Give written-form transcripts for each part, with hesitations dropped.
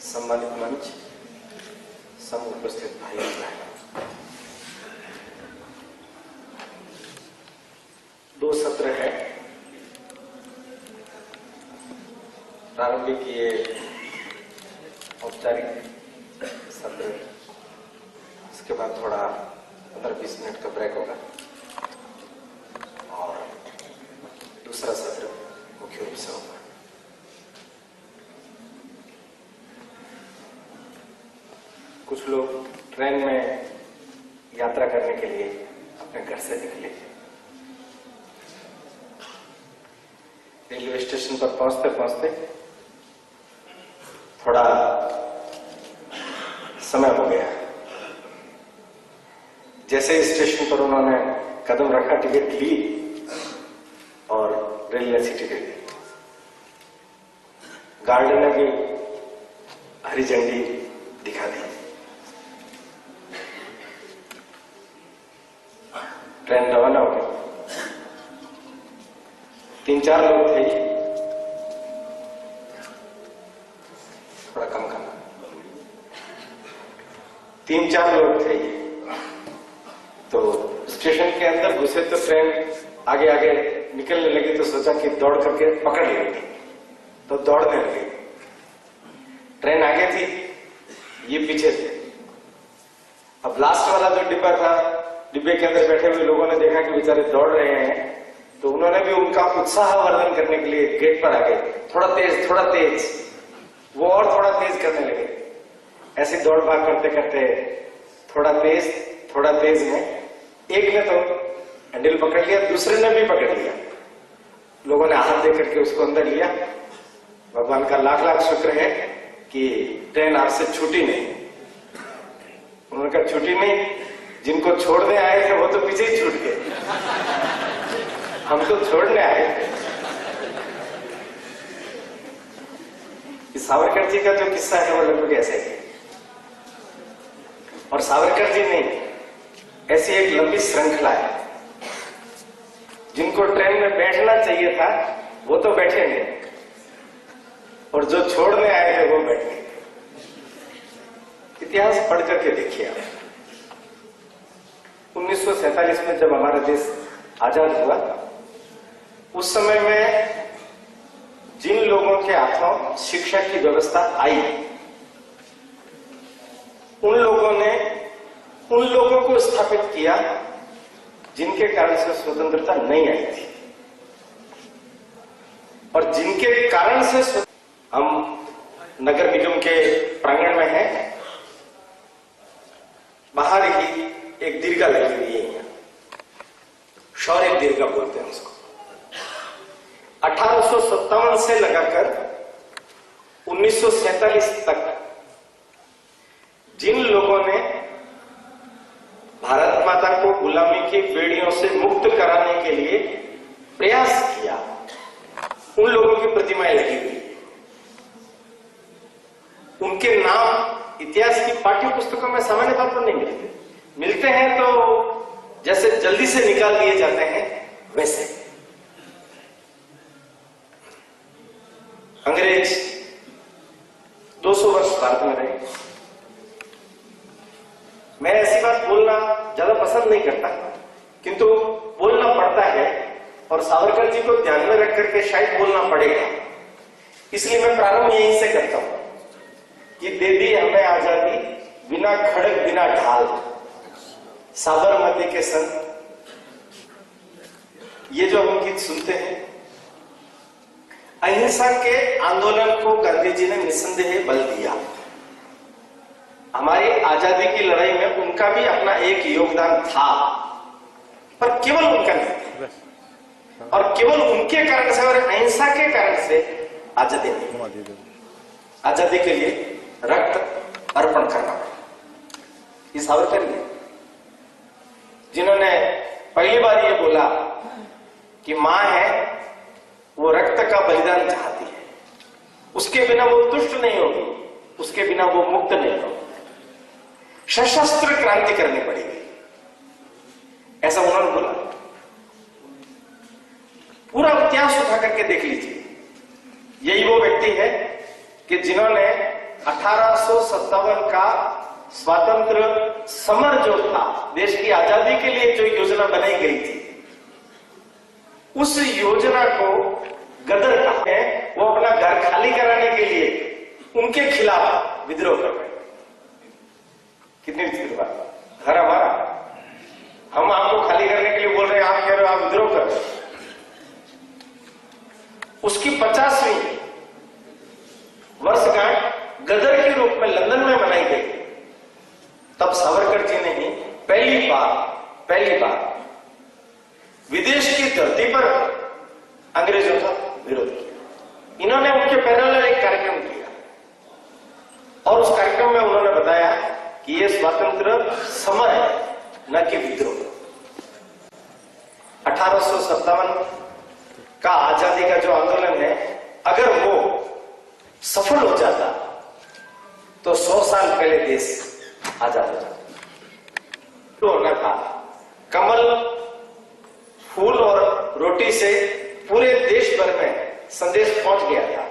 सम्मानित मंच, सम उपस्थित भाई बहन, 2 सत्र है। प्रारंभिक ये औपचारिक सत्र, इसके बाद थोड़ा 15-20 मिनट का ब्रेक होगा और दूसरा सत्र मुख्य रूप से होगा। कुछ लोग ट्रेन में यात्रा करने के लिए अपने घर से निकले। रेलवे स्टेशन पर पहुंचते पहुंचते थोड़ा समय हो गया। जैसे ही स्टेशन पर उन्होंने कदम रखा, टिकट ली और रेल ने सी टिकट दी। गार्ड ने भी हरी झंडी दिखा दी। ट्रेन रवाना हो गई। 3-4 लोग थे, थोड़ा कम करना, 3-4 लोग थे। तो स्टेशन के अंदर घुसे तो ट्रेन आगे आगे निकलने लगी, तो सोचा कि दौड़ करके पकड़ लेंगे, तो दौड़ने लगे। ट्रेन आगे थी, ये पीछे थे। अब लास्ट वाला जो डिब्बा था, डिब्बे के अंदर बैठे हुए लोगों ने देखा कि बेचारे दौड़ रहे हैं, तो उन्होंने भी उनका उत्साह वर्धन करने के लिए गेट पर आ गए। थोड़ा तेज, वो और थोड़ा तेज करने लगे। ऐसी दौड़ भाग करते करते थोड़ा तेज में एक ने तो हैंडल पकड़ लिया, दूसरे ने भी पकड़ लिया। लोगों ने हाथ दे करके उसको अंदर लिया। भगवान का लाख लाख शुक्र है कि ट्रेन आपसे छूटी नहीं। उन्होंने कहा छूटी नहीं, जिनको छोड़ने आए थे वो तो पीछे ही छूट गए, हम तो छोड़ने आए थे। सावरकर जी का जो किस्सा है वो लगभग ऐसे ही। और सावरकर जी नहीं, ऐसी एक लंबी श्रृंखला है। जिनको ट्रेन में बैठना चाहिए था वो तो बैठे नहीं, और जो छोड़ने आए थे वो बैठ गए। इतिहास पढ़ करके देखिए आप। 1947 में जब हमारा देश आजाद हुआ, उस समय में जिन लोगों के हाथों शिक्षा की व्यवस्था आई, उन लोगों को स्थापित किया जिनके कारण से स्वतंत्रता नहीं आई थी। और जिनके कारण से हम नगर निगम के प्रांगण में हैं, बाहर ही एक दीर्घा लगी हुई है, यहाँ शौर्य दीर्घा बोलते हैं उसको। 1857 से लगाकर 1947 तक जिन लोगों ने भारत माता को गुलामी की बेड़ियों से मुक्त कराने के लिए प्रयास किया, उन लोगों की प्रतिमाएं लगी हुई। उनके नाम इतिहास की पाठ्य पुस्तकों में सामान्य तौर पर नहीं मिलते हैं, तो जैसे जल्दी से निकाल दिए जाते हैं वैसे। अंग्रेज 200 वर्ष भारत में रहे। मैं ऐसी बात बोलना ज्यादा पसंद नहीं करता, किंतु बोलना पड़ता है और सावरकर जी को ध्यान में रख करके शायद बोलना पड़ेगा। इसलिए मैं प्रारंभ यहीं से करता हूं कि दे दी हमें आजादी बिना खड़क बिना ढाल, साबरमती के संत। ये जो हम गीत सुनते हैं, अहिंसा के आंदोलन को गांधी जी ने निस्संदेह बल दिया। हमारी आजादी की लड़ाई में उनका भी अपना एक योगदान था, पर केवल उनका नहीं था, और केवल उनके कारण से और अहिंसा के कारण से आजादी नहीं। आजादी के लिए रक्त अर्पण करना पड़ा। ये सावरकर जी जिन्होंने पहली बार ये बोला कि मां है वो रक्त का बलिदान चाहती है, उसके बिना वो तुष्ट नहीं होगी, उसके बिना वो मुक्त नहीं होगी, सशस्त्र क्रांति करनी पड़ेगी, ऐसा उन्होंने बोला। पूरा इतिहास उठा करके देख लीजिए, यही वो व्यक्ति है कि जिन्होंने 1857 का स्वातंत्र समर जो था, देश की आजादी के लिए जो योजना बनाई गई थी, उस योजना को गदर कहा है। वो अपना घर खाली कराने के लिए उनके खिलाफ विद्रोह कर रहे हैं। कितनी विचित्र बात। घर हमारा, हम आपको खाली करने के लिए बोल रहे हैं, आप कह रहे हो आप विद्रोह कर रहे हो। उसकी 50वीं वर्षगांठ गदर के रूप में लंदन में मनाई गई। तब सावरकर जी ने ही पहली बार विदेश की धरती पर अंग्रेजों का विरोध किया। इन्होंने उनके पैरेलल एक कार्यक्रम किया और उस कार्यक्रम में उन्होंने बताया कि यह स्वतंत्र समर है, न कि विद्रोह। 1857 का आजादी का जो आंदोलन है, अगर वो सफल हो जाता तो 100 साल पहले देश आजाद हो जाता। तो होना था, कमल फूल और रोटी से पूरे देश भर में संदेश पहुंच गया था।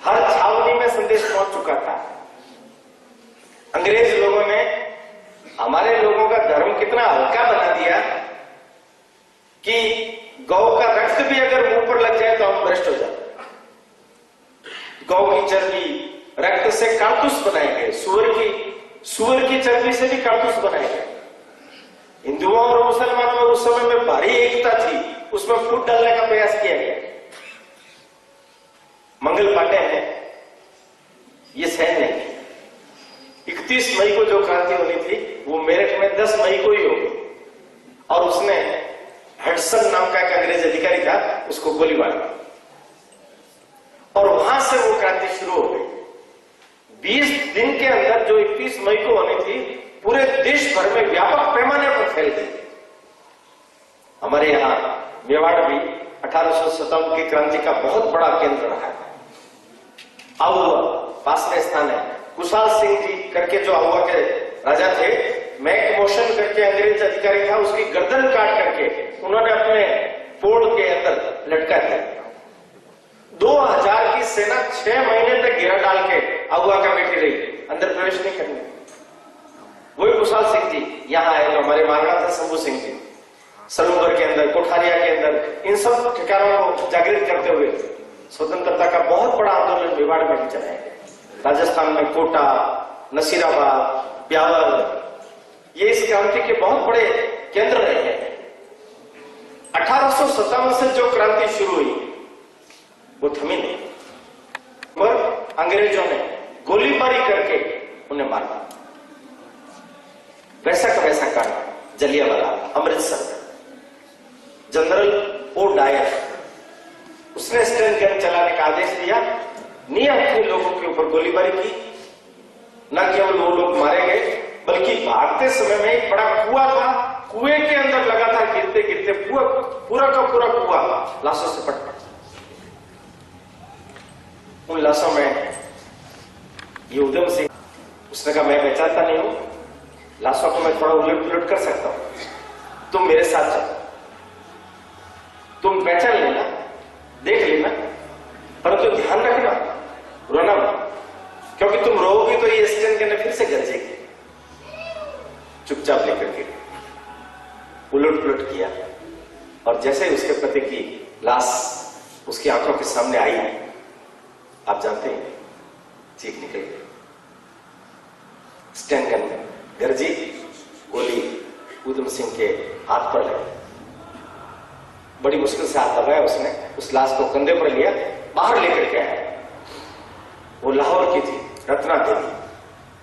हर छावनी में संदेश पहुंच चुका था। अंग्रेज लोगों ने हमारे लोगों का धर्म कितना हल्का बना दिया कि गौ का रक्त भी अगर मुंह पर लग जाए तो हम भ्रष्ट हो जाते। गौ की चर्बी, रक्त से कारतूस बनाए गए, सुअर की चर्बी से भी कारतूस बनाए गए। हिंदुओं और मुसलमानों में उस समय में भारी एकता थी, उसमें फूट डालने का प्रयास किया गया। मंगल पांडे हैं, ये सहन नहीं की। 31 मई को जो क्रांति होनी थी वो मेरठ में 10 मई को ही हो गई और उसने हडसन नाम का एक अंग्रेज अधिकारी था, उसको गोली मार दी और वहां से वो क्रांति शुरू हो गई। 20 दिन के अंदर जो 31 मई को होनी थी, पूरे देश भर में व्यापक पैमाने पर फैल गई। हमारे यहां मेवाड़ भी 1857 की क्रांति का बहुत बड़ा केंद्र रहा है। आहुआ पास में स्थान है। कुशाल सिंह जी करके जो आहुआ के राजा थे, मैक मोशन करके अंग्रेज अधिकारी था, उसकी गर्दन काट करके उन्होंने अपने पोड़ के अंदर लटका दिया। 2000 की सेना 6 महीने तक घेरा डाल के आहुआ का बैठी रही, अंदर प्रवेश नहीं करने। वही कुशाल सिंह जी यहां आए, तो हमारे मारना था शंभू सिंह जी, सलूबर के अंदर, कोठारिया के अंदर, इन सब ठिकानों को जागृत करते हुए स्वतंत्रता का बहुत बड़ा आंदोलन मेवाड़ में भी चलाया गया। राजस्थान में कोटा, नसीराबाद, ब्यावर, ये इस क्रांति के बहुत बड़े केंद्र रहे हैं। 1857 से जो क्रांति शुरू हुई वो थमी नहीं, और अंग्रेजों ने गोलीबारी करके उन्हें मार दिया। वैसा का वैसा कांड जलियांवाला अमृतसर में। जनरल ओ डायर, उसने स्टन गन चलाने का आदेश दिया, निहत्थे लोगों के ऊपर गोलीबारी की। न केवल वो लोग मारे गए, बल्कि भागते समय में एक बड़ा कुआं था, कुएं के अंदर लगातार गिरते गिरते पूरा का पूरा कुआं लाशों से पट पड़ा। उन लाशों में ये उधम सिंह, उसने कहा मैं पहचानता नहीं हूं, लाशों को मैं थोड़ा उलट पुलट कर सकता हूं, तुम मेरे साथ चलो, तुम पहचान लेना, देख लेना, परंतु तो ध्यान रखना, रोना मत, क्योंकि तुम रोओगी तो ये स्टन गन फिर से गरजेगी। चुपचाप लेकर के उलट पुलट किया और जैसे ही उसके पति की लाश उसकी आंखों के सामने आई, आप जानते हैं, चीख निकल गई। स्टन गन गरजी, गोली उधम सिंह के हाथ पर लगी। बड़ी मुश्किल से हाथ दबाया उसने, उस लाश को कंधे पर लिया, बाहर लेकर के आया। वो लाहौर की थी, रत्ना देवी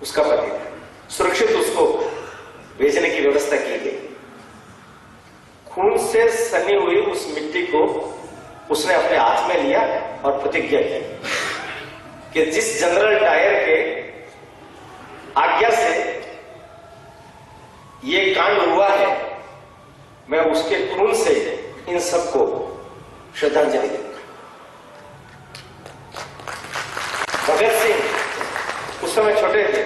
उसका पति था। सुरक्षित उसको भेजने की व्यवस्था की गई। खून से सनी हुई उस मिट्टी को उसने अपने हाथ में लिया और प्रतिज्ञा की कि जिस जनरल डायर के आज्ञा से ये कांड हुआ है, मैं उसके खून से इन सबको श्रद्धांजलि दूंगा। भगत सिंह उस समय छोटे थे,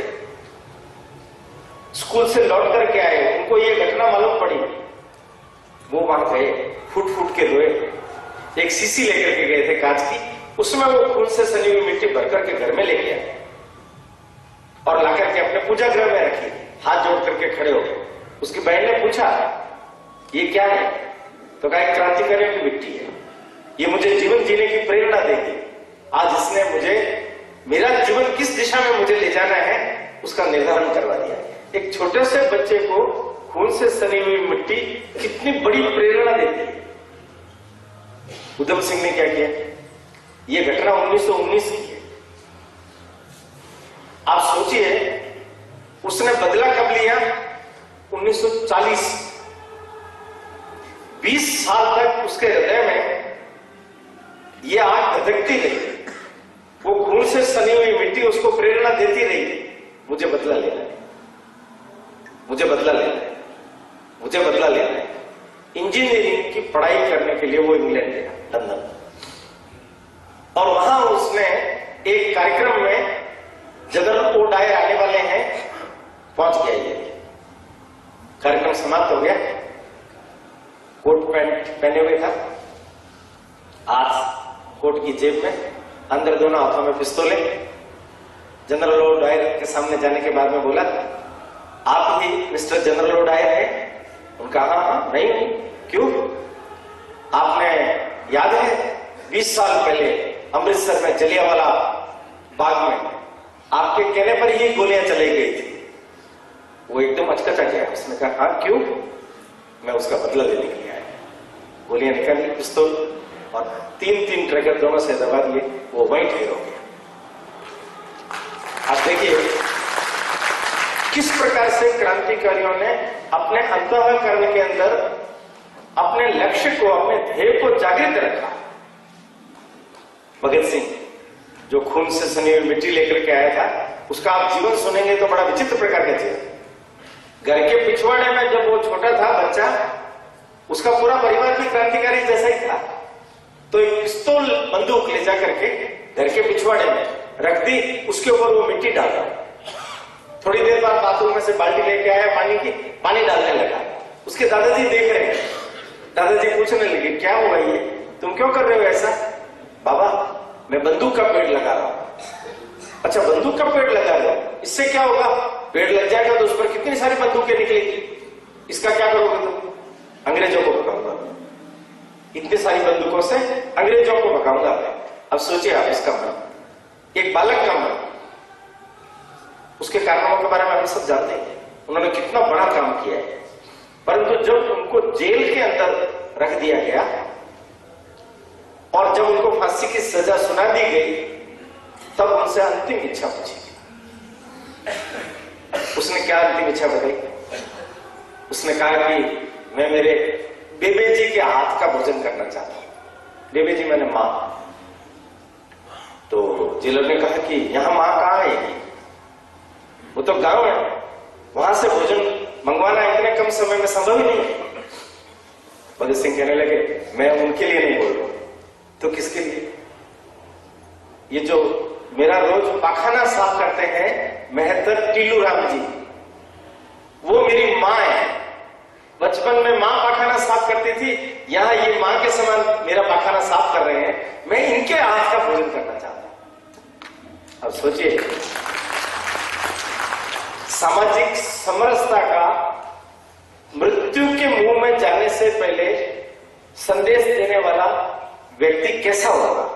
स्कूल से लौट करके आए, उनको ये घटना मालूम पड़ी, वो वहां गए, फूट फूट के रोए। एक शीशी लेकर के गए थे कांच की, उसमें वो खून से सनी हुई मिट्टी भर करके घर में लेके आए। पूजा गृह में रखी, हाथ जोड़ करके खड़े हो गए। उसकी बहन ने पूछा ये क्या है, तो कहा क्रांतिकारियों की मिट्टी है, ये मुझे जीवन जीने की प्रेरणा देगी। आज इसने मुझे मेरा जीवन किस दिशा में मुझे ले जाना है उसका निर्धारण करवा दिया। एक छोटे से बच्चे को खून से सनी हुई मिट्टी कितनी बड़ी प्रेरणा देती है। उधम सिंह ने क्या किया, यह घटना 1919 की है। आप सोचिए उसने बदला कब लिया, 1940। 20 साल तक उसके हृदय में यह आग धधकती रही, वो खून से सनी हुई मिट्टी उसको प्रेरणा देती रही, मुझे बदला लेना है, मुझे बदला लेना है, मुझे बदला लेना है। इंजीनियरिंग की पढ़ाई करने के लिए वो इंग्लैंड गया, लंदन, और वहां उसने एक कार्यक्रम में जनरल ओ डायर आने वाले हैं, पहुंच गया। ये कार्यक्रम समाप्त हो गया, कोट पैंट पहने हुए था, हाथ कोट की जेब में, अंदर दोनों हाथों में पिस्तौलें। जनरल ओ डायर के सामने जाने के बाद में बोला, आप ही मिस्टर जनरल ओ डायर हैं? उनका हाँ, नहीं, क्यों? आपने याद है 20 साल पहले अमृतसर में जलियांवाला बाग में आपके कहने पर ही गोलियां चलाई गई थी। वो एकदम अचकचा गया, उसने कहा हाँ, क्यों? मैं उसका बदला लेने के लिए आया। गोलियां निकाली, पिस्तौल, और 3-3 ट्रैगर दोनों से दबा दिए, वो वहीं ठहर हो गया। आप देखिए किस प्रकार से क्रांतिकारियों ने अपने अंतःकरण के अंदर अपने लक्ष्य को, अपने ध्येय को जागृत रखा। भगत सिंह जो खून से सनी हुई मिट्टी लेकर के आया था, उसका आप जीवन सुनेंगे तो बड़ा विचित्र प्रकार का जीवन। घर के पिछवाड़े में जब वो छोटा था बच्चा, उसका पूरा परिवार भी क्रांतिकारी जैसा ही था, तो एक पिस्तौल बंदूक ले जा करके घर के पिछवाड़े में रख दी, उसके ऊपर वो मिट्टी डाला। थोड़ी देर बाद बाथरूम में से बाल्टी लेके आया पानी की, पानी डालने लगा। उसके दादाजी देख रहे हैं, दादाजी पूछने लगे क्या हुआ ये, तुम क्यों कर रहे हो ऐसा? बाबा मैं बंदूक का पेड़ लगा रहा हूं। अच्छा बंदूक का पेड़ लगा रहे हो, इससे क्या होगा? पेड़ लग जाएगा तो उस पर कितनी सारी बंदूकें निकलेगी, इसका क्या करोगे तुम? अंग्रेजों को भगाऊंगा, इतनी सारी बंदूकों से अंग्रेजों को भगाऊंगा। अब सोचिए आप इसका मन, एक बालक का मन, उसके कारनामों के बारे में हम सब जानते हैं, उन्होंने कितना बड़ा काम किया है। परंतु जब उनको जेल के अंदर रख दिया गया और जब उनको फांसी की सजा सुना दी गई, तब उनसे अंतिम इच्छा पूछी। उसने क्या अंतिम इच्छा बताई? उसने कहा कि मैं मेरे बेबे जी के हाथ का भोजन करना चाहता हूं। बेबे जी मैंने मां। तो जेलर ने कहा कि यहां मां कहां आएगी, वो तो गांव है, वहां से भोजन मंगवाना इतने कम समय में संभव ही नहीं है। भगत सिंह कहने लगे मैं उनके लिए नहीं बोल रहा हूं, तो किसके लिए? ये जो मेरा रोज पाखाना साफ करते हैं मेहतर टीलू राम जी, वो मेरी मां है। बचपन में मां पाखाना साफ करती थी, यहां ये मां के समान मेरा पाखाना साफ कर रहे हैं, मैं इनके हाथ का भोजन करना चाहता हूं। अब सोचिए सामाजिक समरसता का मृत्यु के मुंह में जाने से पहले संदेश देने वाला व्यक्ति कैसा होगा?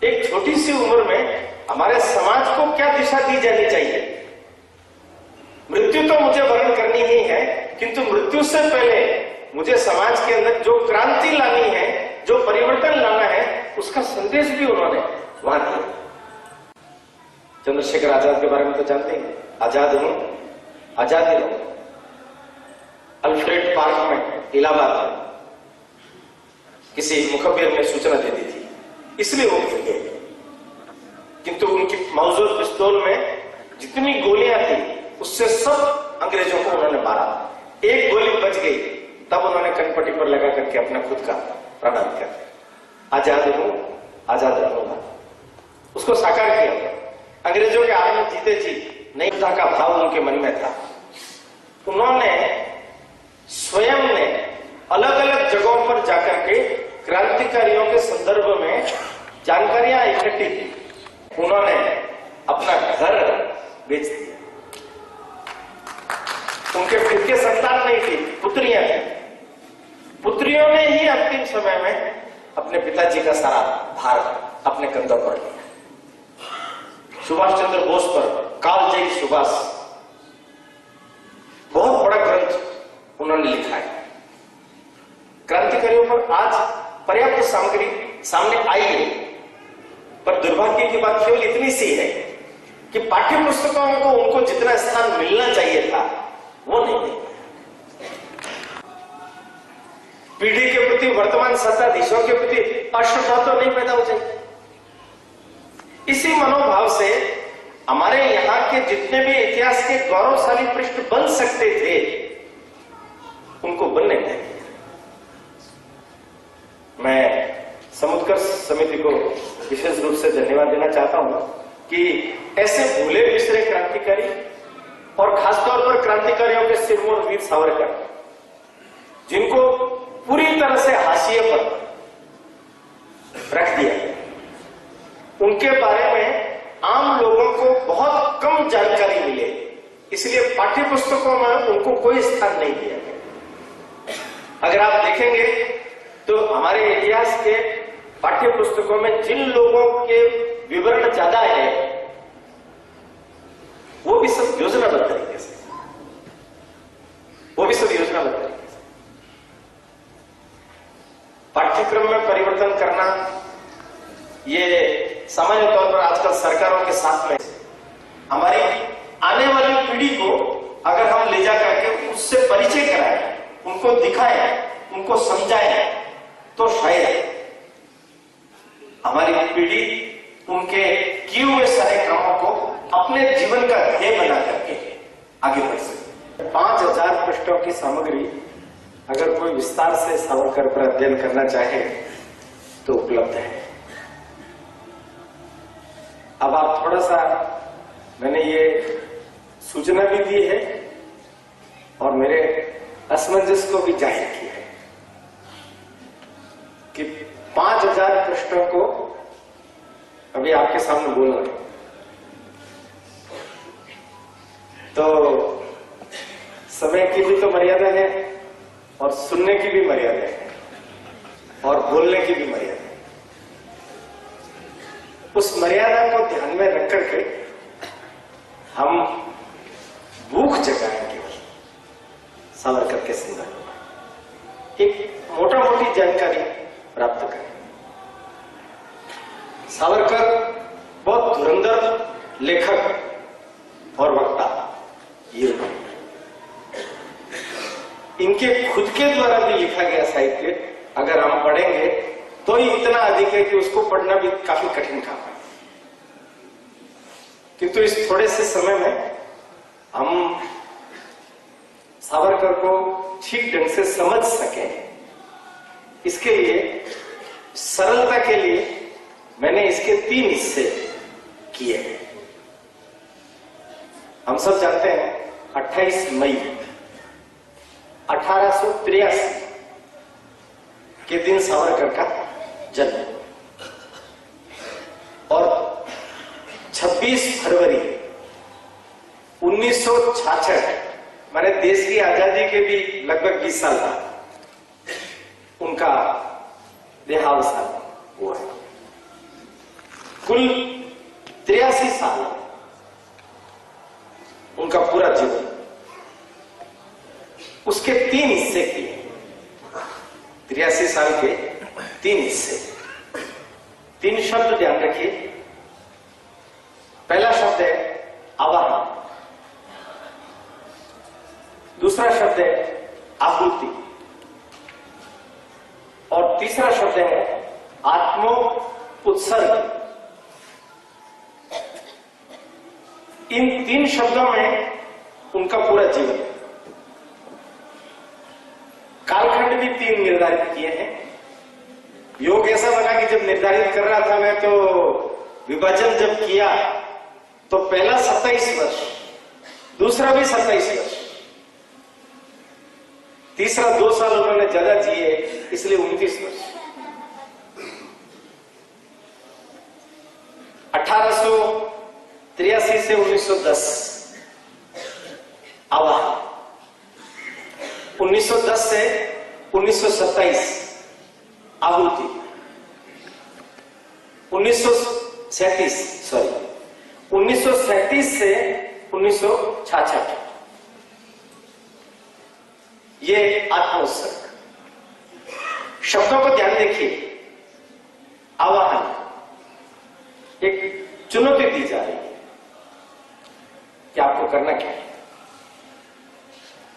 एक छोटी सी उम्र में हमारे समाज को क्या दिशा दी जानी चाहिए? मृत्यु तो मुझे वर्ण करनी ही है, किंतु मृत्यु से पहले मुझे समाज के अंदर जो क्रांति लानी है, जो परिवर्तन लाना है, उसका संदेश भी उन्होंने वहां दिया। चंद्रशेखर आजाद के बारे में तो जानते हैं, आजाद हूं आजादी रहूं। अल्फ्रेड पार्क में इलाहाबाद में किसी मुखबिर ने सूचना दे दी थी, इसलिए वो गिर गए, किंतु उनकी मौजूद पिस्तौल में जितनी गोलियां थी उससे सब अंग्रेजों को उन्होंने मारा। एक गोली बच गई, तब उन्होंने कनपट्टी पर लगा करके अपना खुद का प्राणांत कर दिया। आजाद हूं आजाद रहूंगा, उसको साकार किया। अंग्रेजों के हाथ में जीते जी नैतिकता का भाव उनके मन में था। उन्होंने स्वयं ने अलग अलग जगहों पर जाकर के क्रांतिकारियों के संदर्भ में जानकारियां इकट्ठी की। उन्होंने अपना घर बेच दिया। उनके खुद के संतान नहीं थी, पुत्रियां थी। पुत्रियों ने ही अंतिम समय में अपने पिताजी का सारा भार अपने कंधों पर लिया। सुभाष चंद्र बोस पर कालजयी सुभाष, बहुत बड़ा ग्रंथ उन्होंने लिखा है। क्रांतिकारियों पर आज पर्याप्त सामग्री सामने आई है, पर दुर्भाग्य की बात केवल इतनी सी है कि पाठ्य पुस्तकों को उनको जितना स्थान मिलना चाहिए था वो नहीं मिला। पीढ़ी के प्रति, वर्तमान सत्ताधीशों के प्रति अश्रद्धा तो नहीं पैदा हो जाएगी। इसी मनोभाव से हमारे यहाँ के जितने भी इतिहास के गौरवशाली पृष्ठ बन सकते थे उनको बनने नहीं दिया। मैं समुत्कर्ष समिति को विशेष रूप से धन्यवाद देना चाहता हूं कि ऐसे भूले बिसरे क्रांतिकारी और खासतौर पर क्रांतिकारियों के सिरमौर वीर सावरकर, जिनको पूरी तरह से हाशिए पर रख दिया, उनके बारे में आम लोगों को बहुत कम जानकारी मिले, इसलिए पाठ्य पुस्तकों में उनको कोई स्थान नहीं दिया गया। अगर आप देखेंगे तो हमारे इतिहास के पाठ्य पुस्तकों में जिन लोगों के विवरण ज्यादा है वो भी सब योजनाबद्ध तरीके से, पाठ्यक्रम में परिवर्तन करना ये सामान्य तौर पर आजकल सरकारों के साथ में हमारी आने वाली पीढ़ी को अगर हम ले जा करके उससे परिचय कराएं, उनको दिखाएं, उनको समझाएं, तो शायद हमारी पीढ़ी उनके किए हुए सारे कामों को अपने जीवन का ध्येय बना करके आगे बढ़ सके। 5000 पृष्ठों की सामग्री अगर कोई विस्तार से सावरकर पर अध्ययन करना चाहे तो उपलब्ध है। अब आप थोड़ा सा, मैंने ये सूचना भी दी है और मेरे असमंजस को भी जाहिर किया है कि 5000 पृष्ठों को अभी आपके सामने बोल रहे हैं, तो समय की भी तो मर्यादा है और सुनने की भी मर्यादा है और बोलने की भी मर्यादा है। उस मर्यादा को ध्यान में रख करके हम भूख जगाएंगे सावरकर के संदर्भ में, एक मोटा मोटी जानकारी प्राप्त करें। सावरकर बहुत धुरंधर लेखक और वक्ता, ये इनके खुद के द्वारा भी लिखा गया साहित्य अगर हम पढ़ेंगे तो ही इतना अधिक है कि उसको पढ़ना भी काफी कठिन काम है। किंतु इस थोड़े से समय में हम सावरकर को ठीक ढंग से समझ सकें, इसके लिए सरलता के लिए मैंने इसके 3 हिस्से किए हैं। हम सब जानते हैं 28 मई 1883 के दिन सावरकर का जन्म और 26 फरवरी 1966 माने देश की आजादी के भी लगभग 20 साल बाद उनका देहावसान हुआ है। कुल 83 साल उनका पूरा जीवन उसके 3 हिस्से किए। 83 साल के 3 हिस्से, 3 शब्द ध्यान रखिए। पहला शब्द है आवाहन, दूसरा शब्द है आहुति और तीसरा शब्द है आत्मो उत्सर्ग। इन 3 शब्दों में उनका पूरा जीवन, कालखंड भी 3 निर्धारित किए हैं। योग ऐसा बना कि जब निर्धारित कर रहा था मैं, तो विभाजन जब किया तो पहला 27 वर्ष, दूसरा भी 27 वर्ष, तीसरा 2 साल उन्होंने ज्यादा जिए इसलिए 29 वर्ष। 1800 83 से 1910 आवाहन, 1910 से 1927 आहुति, 1937 से 1966 ये आत्मोत्सर्ग। शब्दों को ध्यान देखिए। आवाहन, एक चुनौती दी जा रही है कि आपको करना क्या है,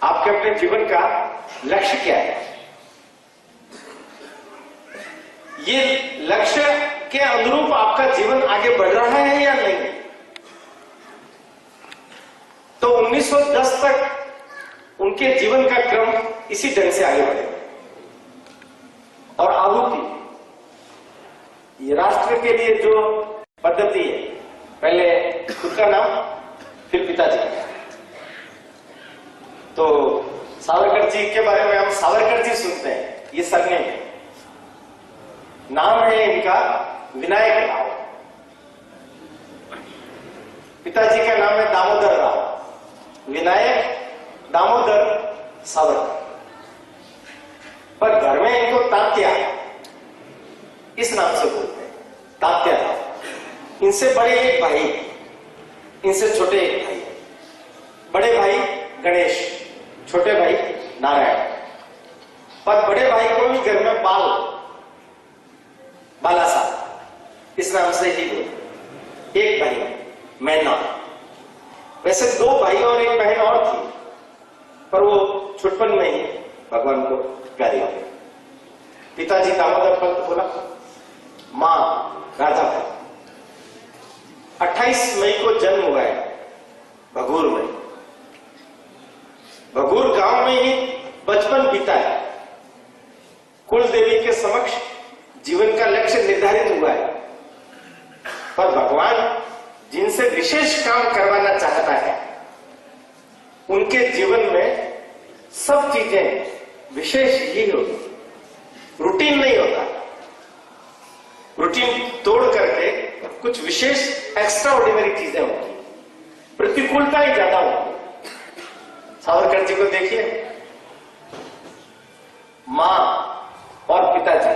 आपके अपने जीवन का लक्ष्य क्या है। ये लक्ष्य के अनुरूप आपका जीवन आगे बढ़ रहा है या नहीं। तो 1910 तक उनके जीवन का क्रम इसी ढंग से आगे बढ़ेगा। और आहुति, ये राष्ट्र के लिए जो पद्धति है, पहले खुद का नाम फिर पिताजी का। तो सावरकर जी के बारे में हम सावरकर जी सुनते हैं, ये सरनेम है। नाम है इनका विनायक राव, पिताजी का नाम है दामोदर राव। विनायक दामोदर सावरकर, पर घर में इनको तात्या इस नाम से बोलते हैं, तात्या राव। इनसे बड़े एक भाई, इनसे छोटे एक भाई। बड़े भाई गणेश, छोटे भाई नारायण। पर बड़े भाई को भी घर में बाला साहब इस नाम से ही बोलते। एक भाई मैना। वैसे 2 भाई और 1 बहन और थी, पर वो छुटपन में ही भगवान को प्यारी हो गई। पिताजी दामोदर पंत बोला, मां राधा भाई। 28 मई को जन्म हुआ है भगूर में। भगूर गांव में ही बचपन बीता है। कुल देवी के समक्ष जीवन का लक्ष्य निर्धारित हुआ है, पर भगवान जिनसे विशेष काम करवाना चाहता है उनके जीवन में सब चीजें विशेष ही होती, रूटीन नहीं होता। रूटीन तोड़ करके कुछ विशेष एक्स्ट्रा ऑर्डिनरी चीजें होती, प्रतिकूलता ही ज्यादा होती। सावरकर जी को देखिए, मां और पिताजी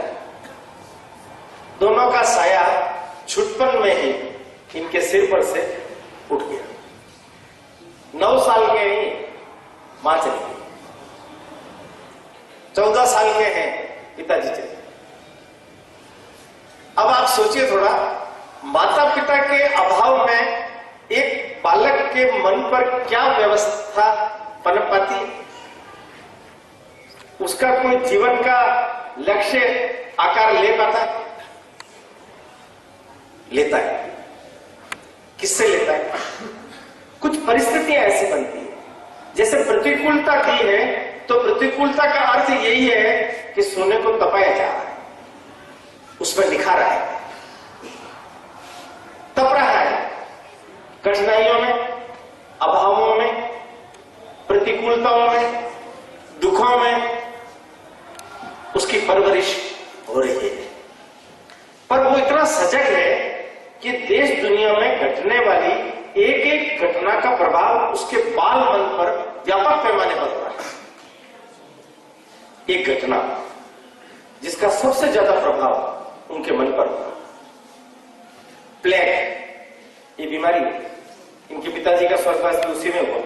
दोनों का साया छुटपन में ही इनके सिर पर से उठ गया। 9 साल के ही मां चली गई, 14 साल के हैं पिताजी चले। अब आप सोचिए थोड़ा, माता पिता के अभाव में एक बालक के मन पर क्या व्यवस्था पनप पाती है। उसका कोई जीवन का लक्ष्य आकार ले पाता है? लेता है। किससे लेता है? कुछ परिस्थितियां ऐसी बनती है, जैसे प्रतिकूलता की है तो प्रतिकूलता का अर्थ यही है कि सोने को तपाया जा रहा है, उसमें निखार है, तप रहा है। कठिनाइयों में, अभावों में, प्रतिकूलताओं में, दुखों में उसकी परवरिश हो रही है। पर वो इतना सजग है कि देश दुनिया में घटने वाली एक एक घटना का प्रभाव उसके बाल मन पर व्यापक पैमाने पर हो रहा है। एक घटना जिसका सबसे ज्यादा प्रभाव उनके मन पर हुआ, प्लेग, ये बीमारी। इनके पिताजी का स्वर्गवास भी उसी में हुआ।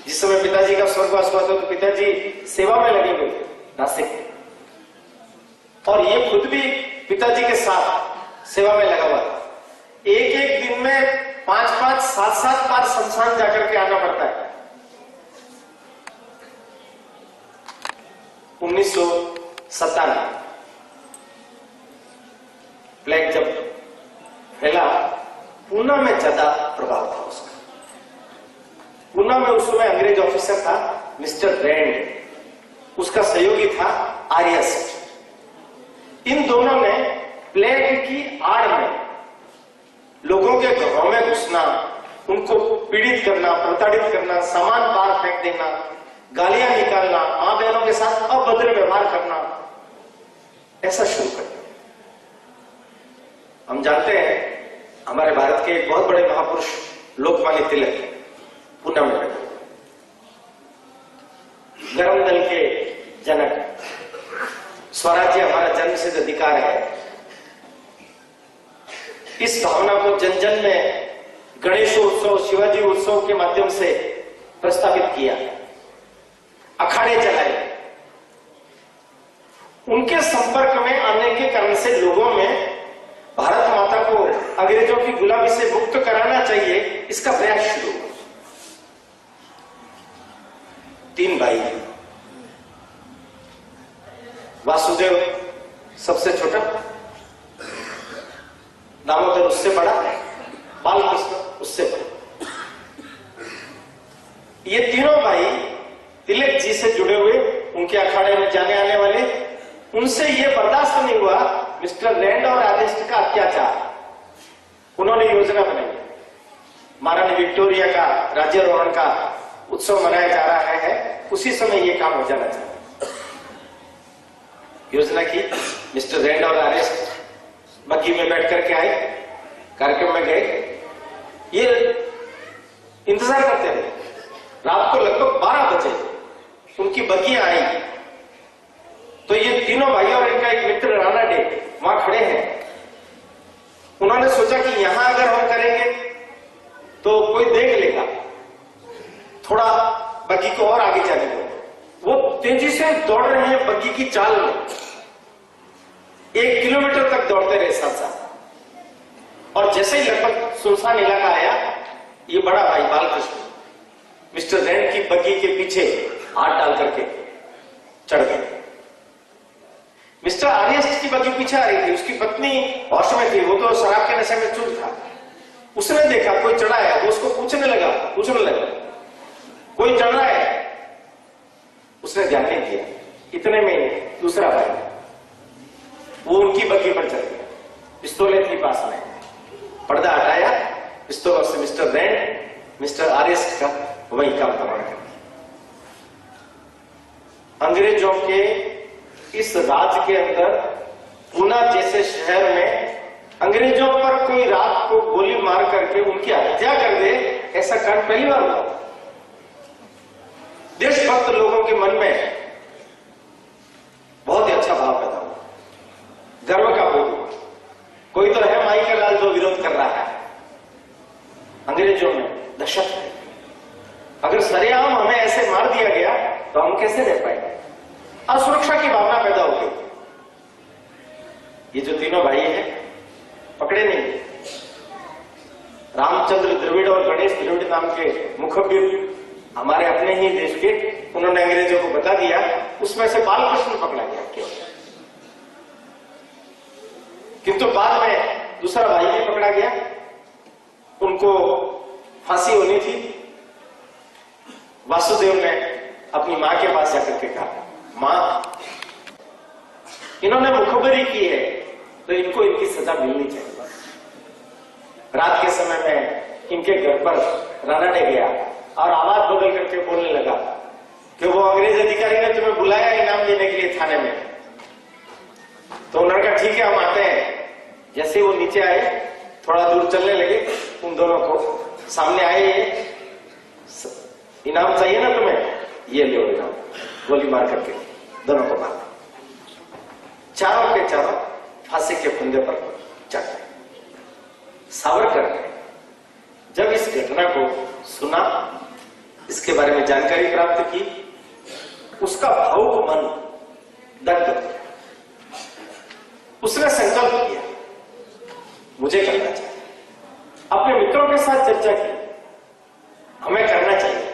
जिस समय पिताजी का स्वर्गवास हुआ था तो पिताजी सेवा में लगे हुए थे नासिक, और ये खुद भी पिताजी के साथ सेवा में लगा हुआ था। एक एक दिन में 5-5, 7-7 बार शमशान जाकर के आना पड़ता है। 1997 प्लेग जब फैला, पूना में ज्यादा प्रभाव था उसका। पूना में उस समय अंग्रेज ऑफिसर था मिस्टर रैंड, उसका सहयोगी था आर्या सेठ। इन दोनों ने प्लेग की आड़ में लोगों के घरों में घुसना, उनको पीड़ित करना, प्रताड़ित करना, सामान बाहर फेंक देना, गालियां निकालना, मां बहनों के साथ अभद्र व्यवहार करना, ऐसा शुरू कर दिया। हम जानते हैं हमारे भारत के एक बहुत बड़े महापुरुष लोकमान्य तिलक पुणे में बैठे, गर्म दल के जनक, स्वराज्य हमारा जन्मसिद्ध अधिकार है, इस भावना को जन जन में गणेशोत्सव, शिवाजी उत्सव के माध्यम से प्रस्तावित किया, अखाड़े चलाए। उनके संपर्क में आने के कारण से लोगों में भारत माता को अंग्रेजों की गुलामी से मुक्त कराना चाहिए, इसका प्रयास शुरू हुआ। 3 भाई, वासुदेव सबसे छोटा, दामोदर उससे बड़ा, बालकृष्ण उससे बड़ा। ये तीनों भाई तिलक जी से जुड़े हुए, उनके अखाड़े में जाने आने वाले, उनसे ये बर्दाश्त नहीं हुआ मिस्टर रैंड और आर्यस्ट का अत्याचार। उन्होंने योजना बनाई, महारानी विक्टोरिया का राज्यारोहण का उत्सव मनाया जा रहा है, उसी समय ये काम हो जाना चाहिए। योजना की, मिस्टर रैंड और आर्यस्ट बग्गी में बैठ करके आए, कार्यक्रम में गए, ये इंतजार करते रहे। रात को लगभग 12 बजे उनकी बग्गियां आई, तो ये तीनों भाई और इनका एक मित्र राणा डे वहां खड़े हैं। उन्होंने सोचा कि यहां अगर हम करेंगे तो कोई देख लेगा, थोड़ा बग्गी को और आगे जाने दो। वो तेजी से दौड़ रहे हैं बग्गी की चाल में, 1 किलोमीटर तक दौड़ते रहे साथ साथ। और जैसे ही लगभग सुनसान इलाका आया, ये बड़ा भाई बालकृष्ण मिस्टर रैंड की बग्गी के पीछे हाथ डाल करके चढ़ गए। मिस्टर आर्यस्ट की बग्गी पीछे आ रही थी, उसकी पत्नी होश में थी, वो तो शराब के नशे में चूर था। उसने देखा कोई चढ़ा है, वो उसको पूछने लगा कोई चढ़ रहा है, उसने ध्यान नहीं दिया। इतने में दूसरा भाई वो उनकी बग्गी पर चढ़ गया, पिस्तौलें थी पास में, पर्दा हटाया, पिस्तौलों से मिस्टर रैंड मिस्टर आर्यस्ट का वही काम तमाम कर दिया। अंग्रेजों के इस राज के अंदर पूना जैसे शहर में अंग्रेजों पर कोई रात को गोली मार करके उनकी हत्या कर दे, ऐसा कांड पहली बार हुआ। देशभक्त लोगों के मन में बहुत ही अच्छा भाव पैदा हुआ, गर्व का बोध हुआ। कोई तो है माई का लाल जो विरोध कर रहा है। अंग्रेजों में दहशत है, अगर सरेआम हमें ऐसे मार दिया गया तो हम कैसे रह पाएंगे। असुरक्षा की भावना पैदा हो गई। ये जो तीनों भाई हैं पकड़े नहीं, रामचंद्र द्रविड़ और गणेश द्रविड़ नाम के मुखबिर हमारे अपने ही देश के, उन्होंने अंग्रेजों को बता दिया, उसमें से बालकृष्ण पकड़ा गया क्यों। किंतु बाद में दूसरा भाई भी पकड़ा गया, उनको फांसी होनी थी। वासुदेव ने अपनी मां के पास जाकर के कहा, मां, इन्होंने मुखबिरी की है तो इनको इनकी सजा मिलनी चाहिए। रात के समय में इनके घर पर राणा डे गया और आवाज बदल करके बोलने लगा कि वो अंग्रेज अधिकारी ने तुम्हें बुलाया इनाम देने के लिए थाने में। तो उन्होंने कहा ठीक है हम आते हैं। जैसे वो नीचे आए, थोड़ा दूर चलने लगे, उन दोनों को सामने आए, इनाम चाहिए ना तुम्हें, ये लो इनाम। गोली मार करके दोनों को मारा। चारों के चारों फांसी के फंदे पर चढ़ गए। सावरकर ने जब इस घटना को सुना, इसके बारे में जानकारी प्राप्त की, उसका भावुक मन दग्ध हो गया। उसने संकल्प किया मुझे करना चाहिए। अपने मित्रों के साथ चर्चा की, हमें करना चाहिए।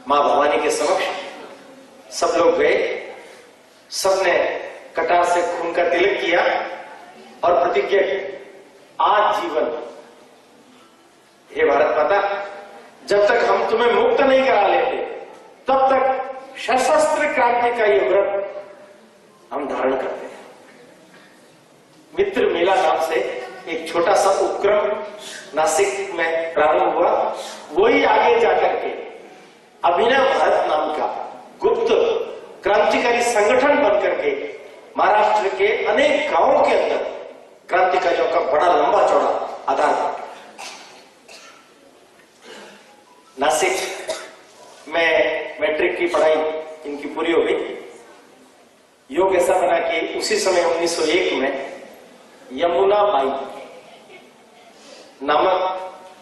मां भवानी के समक्ष सब लोग गए, सबने कटार से खून का तिलक किया और प्रतिज्ञा की, आज जीवन हे भारत माता, जब तक हम तुम्हें मुक्त नहीं करा लेते तब तक सशस्त्र क्रांति का ये व्रत हम धारण करते हैं। मित्र मेला नाम से एक छोटा सा उपक्रम नासिक में प्रारंभ हुआ, वही आगे जाकर के अभिनव भारत नाम का गुप्त क्रांतिकारी संगठन बनकर के महाराष्ट्र के अनेक गांवों के अंदर क्रांतिकारियों का बड़ा लंबा चौड़ा आधार कार्ड। नासिक में मैट्रिक की पढ़ाई इनकी पूरी हो गई। योग ऐसा बना कि उसी समय 1901 में यमुना बाई नामक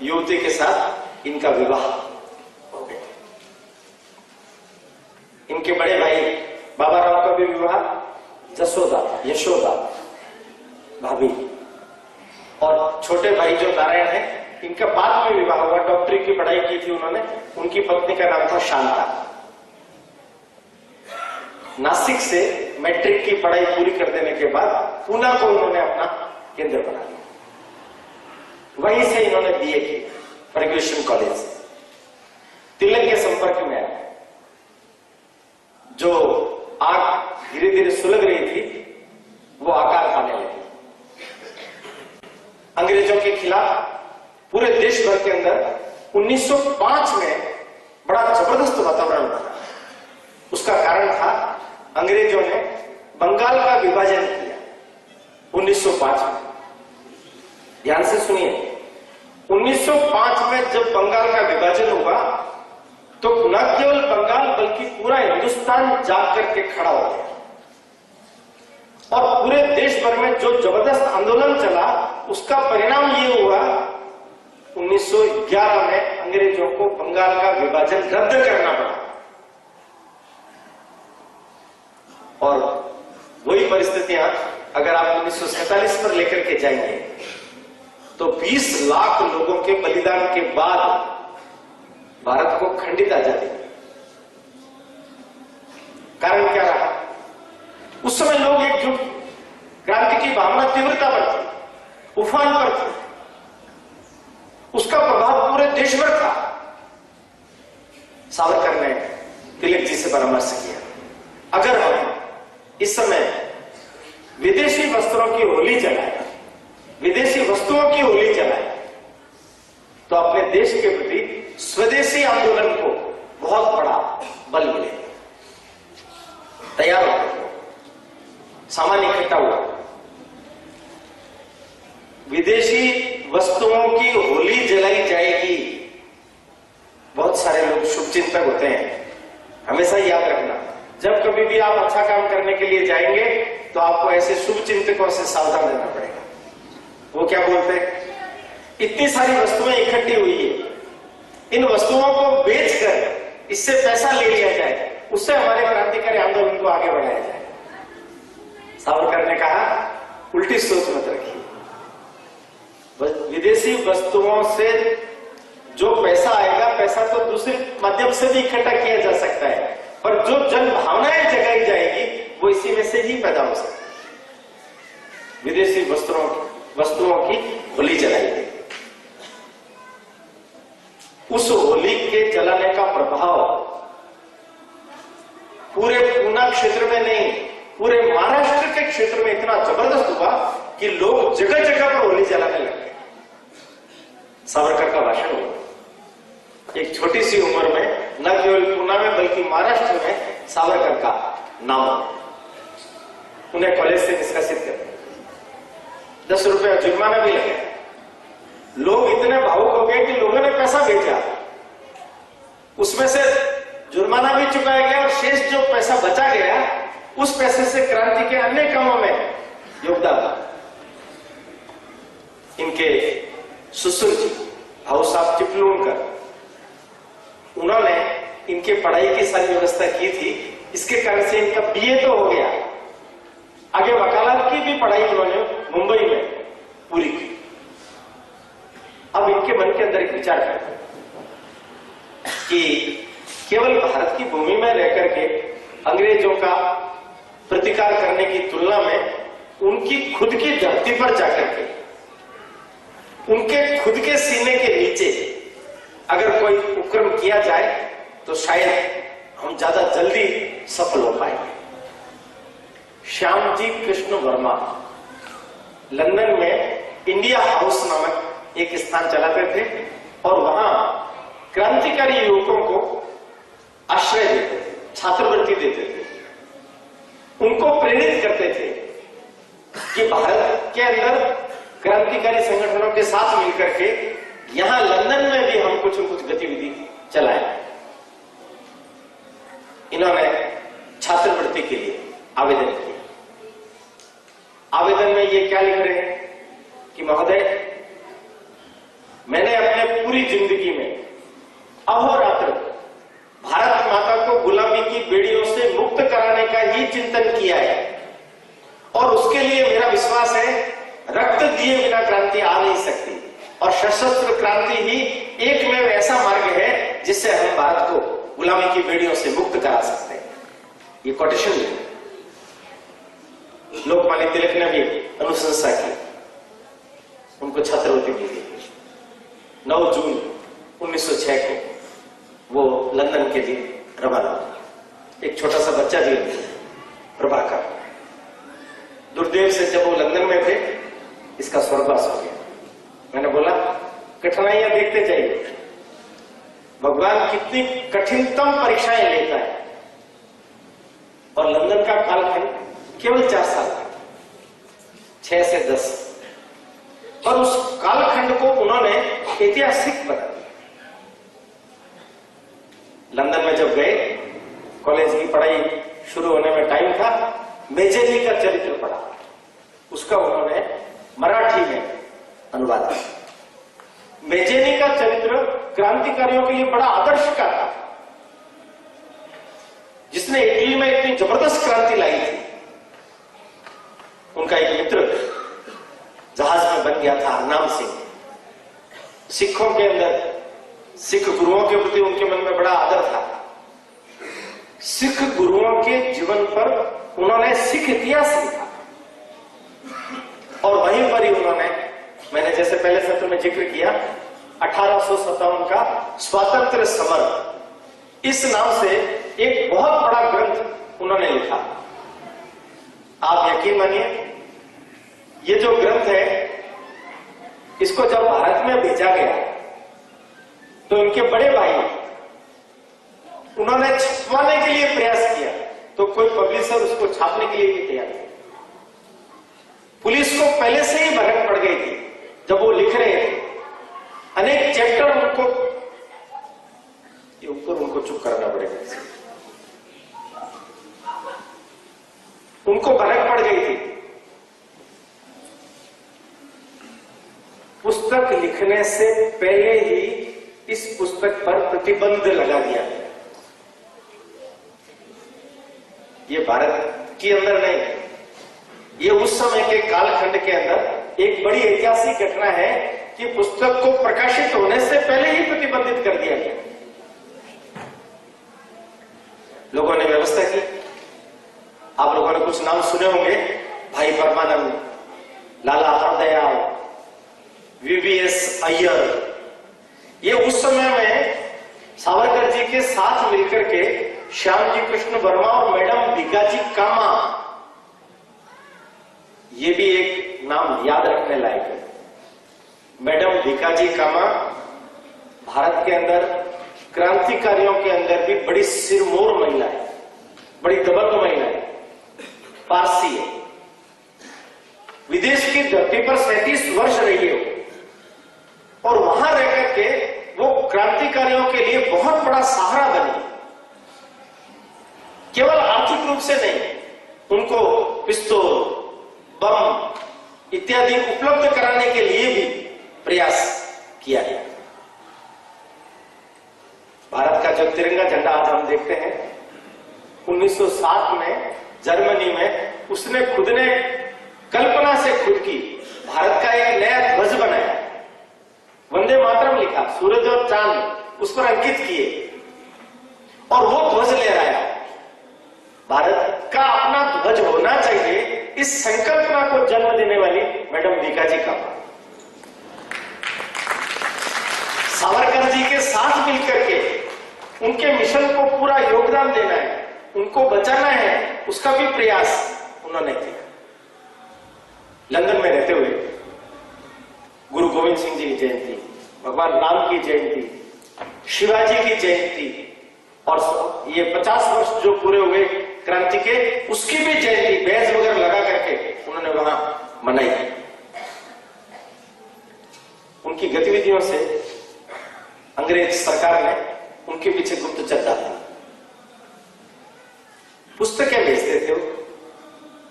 युवती के साथ इनका विवाह हो गया। इनके बड़े भाई बाबा राव का भी विवाह जसोदा यशोदा भाभी, और छोटे भाई जो नारायण है इनका बाद में विवाह हुआ। डॉक्टरी की पढ़ाई की थी उन्होंने। उनकी पत्नी का नाम था शांता। नासिक से मैट्रिक की पढ़ाई पूरी कर देने के बाद पूना को उन्होंने अपना केंद्र बना लिया। वहीं से इन्होंने बीए की फर्ग्यूसन कॉलेज से। तिलक के संपर्क में आया। जो आग धीरे धीरे सुलग रही थी वो आकार पाने लगी। अंग्रेजों के खिलाफ पूरे देश भर के अंदर 1905 में बड़ा जबरदस्त वातावरण बना। उसका कारण था अंग्रेजों ने बंगाल का विभाजन किया 1905 में। ध्यान से सुनिए, 1905 में जब बंगाल का विभाजन हुआ तो न केवल बंगाल बल्कि पूरा हिंदुस्तान जाग करके खड़ा हो गया, और पूरे देश भर में जो जबरदस्त आंदोलन चला उसका परिणाम ये हुआ 1911 में अंग्रेजों को बंगाल का विभाजन रद्द करना पड़ा। और वही परिस्थितियां अगर आप 1947 पर लेकर के जाएंगे तो 20 लाख लोगों के बलिदान के बाद भारत को खंडित आजादी। कारण क्या रहा? उस समय लोग एकजुट, क्रांति की भावना तीव्रता पर थी, उफान पर थी, उसका प्रभाव पूरे देश भर था। सावरकर ने तिलक जी से परामर्श किया, अगर हम इस समय विदेशी वस्त्रों की होली जलाए, विदेशी वस्तुओं की होली जलाए, तो अपने देश के प्रति स्वदेशी आंदोलन को बहुत बड़ा बल मिलेगा। तैयार हो गए, सामान इकट्ठा हुआ। विदेशी वस्तुओं की होली जलाई जाएगी। बहुत सारे लोग शुभचिंतक होते हैं, हमेशा याद रखना, जब कभी भी आप अच्छा काम करने के लिए जाएंगे तो आपको ऐसे शुभचिंतकों से सावधान रहना पड़ेगा। वो क्या बोलते हैं, इतनी सारी वस्तुएं इकट्ठी हुई है, इन वस्तुओं को बेचकर इससे पैसा ले लिया जाए, उससे हमारे क्रांतिकारी आंदोलन को आगे बढ़ाया जाए। सावरकर ने कहा, उल्टी सोच मत रखिए। विदेशी वस्तुओं से जो पैसा आएगा, पैसा तो दूसरे माध्यम से भी इकट्ठा किया जा सकता है, पर जो जन भावनाएं जगाई जाएगी वो इसी में से ही पैदा हो सकती है। विदेशी वस्तुओं की होली जलाई गई। उस होली के जलाने का प्रभाव पूरे पूना क्षेत्र में नहीं, पूरे महाराष्ट्र के क्षेत्र में इतना जबरदस्त हुआ कि लोग जगह जगह पर होली जलाने लगे। सावरकर का भाषण हुआ। एक छोटी सी उम्र में न केवल पूना में बल्कि महाराष्ट्र में सावरकर का नाम है। उन्हें कॉलेज से निष्कासित कर दिया, 10 रुपया जुर्माना भी लगे। लोग इतने भावुक हो गए कि लोगों ने पैसा भेजा, उसमें से जुर्माना भी चुकाया गया और शेष जो पैसा बचा गया उस पैसे से क्रांति के अन्य कामों में योगदान। इनके ससुर जी भाऊ साहब चिपलूणकर, उन्होंने इनके पढ़ाई की सारी व्यवस्था की थी। इसके कारण से इनका बीए तो हो गया, आगे वकालत की भी पढ़ाई उन्होंने मुंबई में पूरी की। अब इनके मन के अंदर एक विचार है कि केवल भारत की भूमि में रहकर के अंग्रेजों का प्रतिकार करने की तुलना में उनकी खुद की धरती पर जाकर के, उनके खुद के सीने के नीचे अगर कोई उपक्रम किया जाए तो शायद हम ज्यादा जल्दी सफल हो पाएंगे। श्यामजी कृष्ण वर्मा लंदन में इंडिया हाउस नामक एक स्थान चलाते थे और वहां क्रांतिकारी युवकों को आश्रय देते थे, छात्रवृत्ति देते थे, उनको प्रेरित करते थे कि भारत के अंदर क्रांतिकारी संगठनों के साथ मिलकर के यहां लंदन में भी हम कुछ न कुछ गतिविधि चलाए। इन्होंने छात्रवृत्ति के लिए आवेदन किया। आवेदन में ये क्या लिख रहे हैं कि महोदय, मैंने अपने पूरी जिंदगी में अहोरात्र भारत माता को गुलामी की बेड़ियों से मुक्त कराने का ही चिंतन किया है और उसके लिए मेरा विश्वास है रक्त दिए बिना क्रांति आ नहीं सकती और सशस्त्र क्रांति ही एकमेव ऐसा मार्ग है जिससे हम भारत को गुलामी की बेड़ियों से मुक्त करा सकते हैं। ये कोटेशन है। लोकमान्य तिलक ने भी अनुशंसा की, उनको छात्रवृत्ति मिली। 9 जून 1906 को वो लंदन के लिए रवाना हुए। एक छोटा सा बच्चा भी प्रभाकर, दुर्दैव से जब वो लंदन में थे इसका स्वर्गवास हो गया। मैंने बोला कठिनाइयां देखते जाइए, भगवान कितनी कठिनतम परीक्षाएं लेता है और लंदन का कालखंड केवल 4 साल का, 6 से 10, और उस कालखंड को उन्होंने ऐतिहासिक बना दिया। लंदन में जब गए, कॉलेज की पढ़ाई शुरू होने में टाइम था, मेजेनी का चरित्र पढ़ा, उसका उन्होंने मराठी में अनुवाद किया। मेजेनी का चरित्र क्रांतिकारियों के लिए बड़ा आदर्श का था, जिसने इटली में इतनी जबरदस्त क्रांति लाई थी। उनका एक मित्र जहाज में बन गया था, हरनाम सिंह। सिखों के अंदर, सिख गुरुओं के प्रति उनके मन में बड़ा आदर था। सिख गुरुओं के जीवन पर उन्होंने सिख इतिहास लिखा और वहीं पर ही उन्होंने, मैंने जैसे पहले सत्र में जिक्र किया, 1857 का स्वातंत्र समर इस नाम से एक बहुत बड़ा ग्रंथ उन्होंने लिखा। आप यकीन मानिए, ये जो ग्रंथ है, इसको जब भारत में भेजा गया तो इनके बड़े भाई उन्होंने छपवाने के लिए प्रयास किया तो कोई पब्लिशर उसको छापने के लिए नहीं तैयार था। पुलिस को पहले से ही भनक पड़ गई थी जब वो लिख रहे थे। अनेक चैप्टर उनको, ये ऊपर उनको चुप कराना पड़ेगा, उनको भनक पड़ गई थी। पुस्तक लिखने से पहले ही इस पुस्तक पर प्रतिबंध लगा दिया गया। ये भारत के अंदर नहीं, ये उस समय के कालखंड के अंदर एक बड़ी ऐतिहासिक घटना है कि पुस्तक को प्रकाशित होने से पहले ही प्रतिबंधित कर दिया गया। लोगों ने व्यवस्था की। आप लोगों ने कुछ नाम सुने होंगे, भाई परमानंद, लाला हरदयाल, वीवीएस अय्यर। ये उस समय में सावरकर जी के साथ मिलकर के श्यामजी कृष्ण वर्मा और मैडम भिकाजी कामा, ये भी एक नाम याद रखने लायक है। मैडम भिकाजी कामा भारत के अंदर क्रांतिकारियों के अंदर भी बड़ी सिरमौर महिला है, बड़ी दबंग महिला है, पारसी है। विदेश की धरती पर 37 वर्ष रही है और वहां रहकर के वो क्रांतिकारियों के लिए बहुत बड़ा सहारा बनी। केवल आर्थिक रूप से नहीं, उनको पिस्तौल, बम इत्यादि उपलब्ध कराने के लिए भी प्रयास किया गया। भारत का जो तिरंगा झंडा आज हम देखते हैं, 1907 में जर्मनी में उसने खुद ने कल्पना से खुद की भारत का एक नया ध्वज बनाया, वंदे मातरम लिखा, सूरज और चांद उस पर अंकित किए और वो ध्वज ले आया। भारत का अपना ध्वज होना चाहिए, इस संकल्पना को जन्म देने वाली मैडम भिकाजी कामा। सावरकर जी के साथ मिलकर के उनके मिशन को पूरा योगदान देना है, उनको बचाना है, उसका भी प्रयास उन्होंने किया। लंदन में रहते हुए गुरु गोविंद सिंह जी की जयंती, भगवान राम की जयंती, शिवाजी की जयंती और ये 50 वर्ष जो पूरे हुए क्रांति के, उसकी भी जयंती बैज वगैरह लगा करके उन्होंने वहां मनाई। उनकी गतिविधियों से अंग्रेज सरकार ने उनके पीछे गुप्तचर डाला, पुस्तकें भेजते थे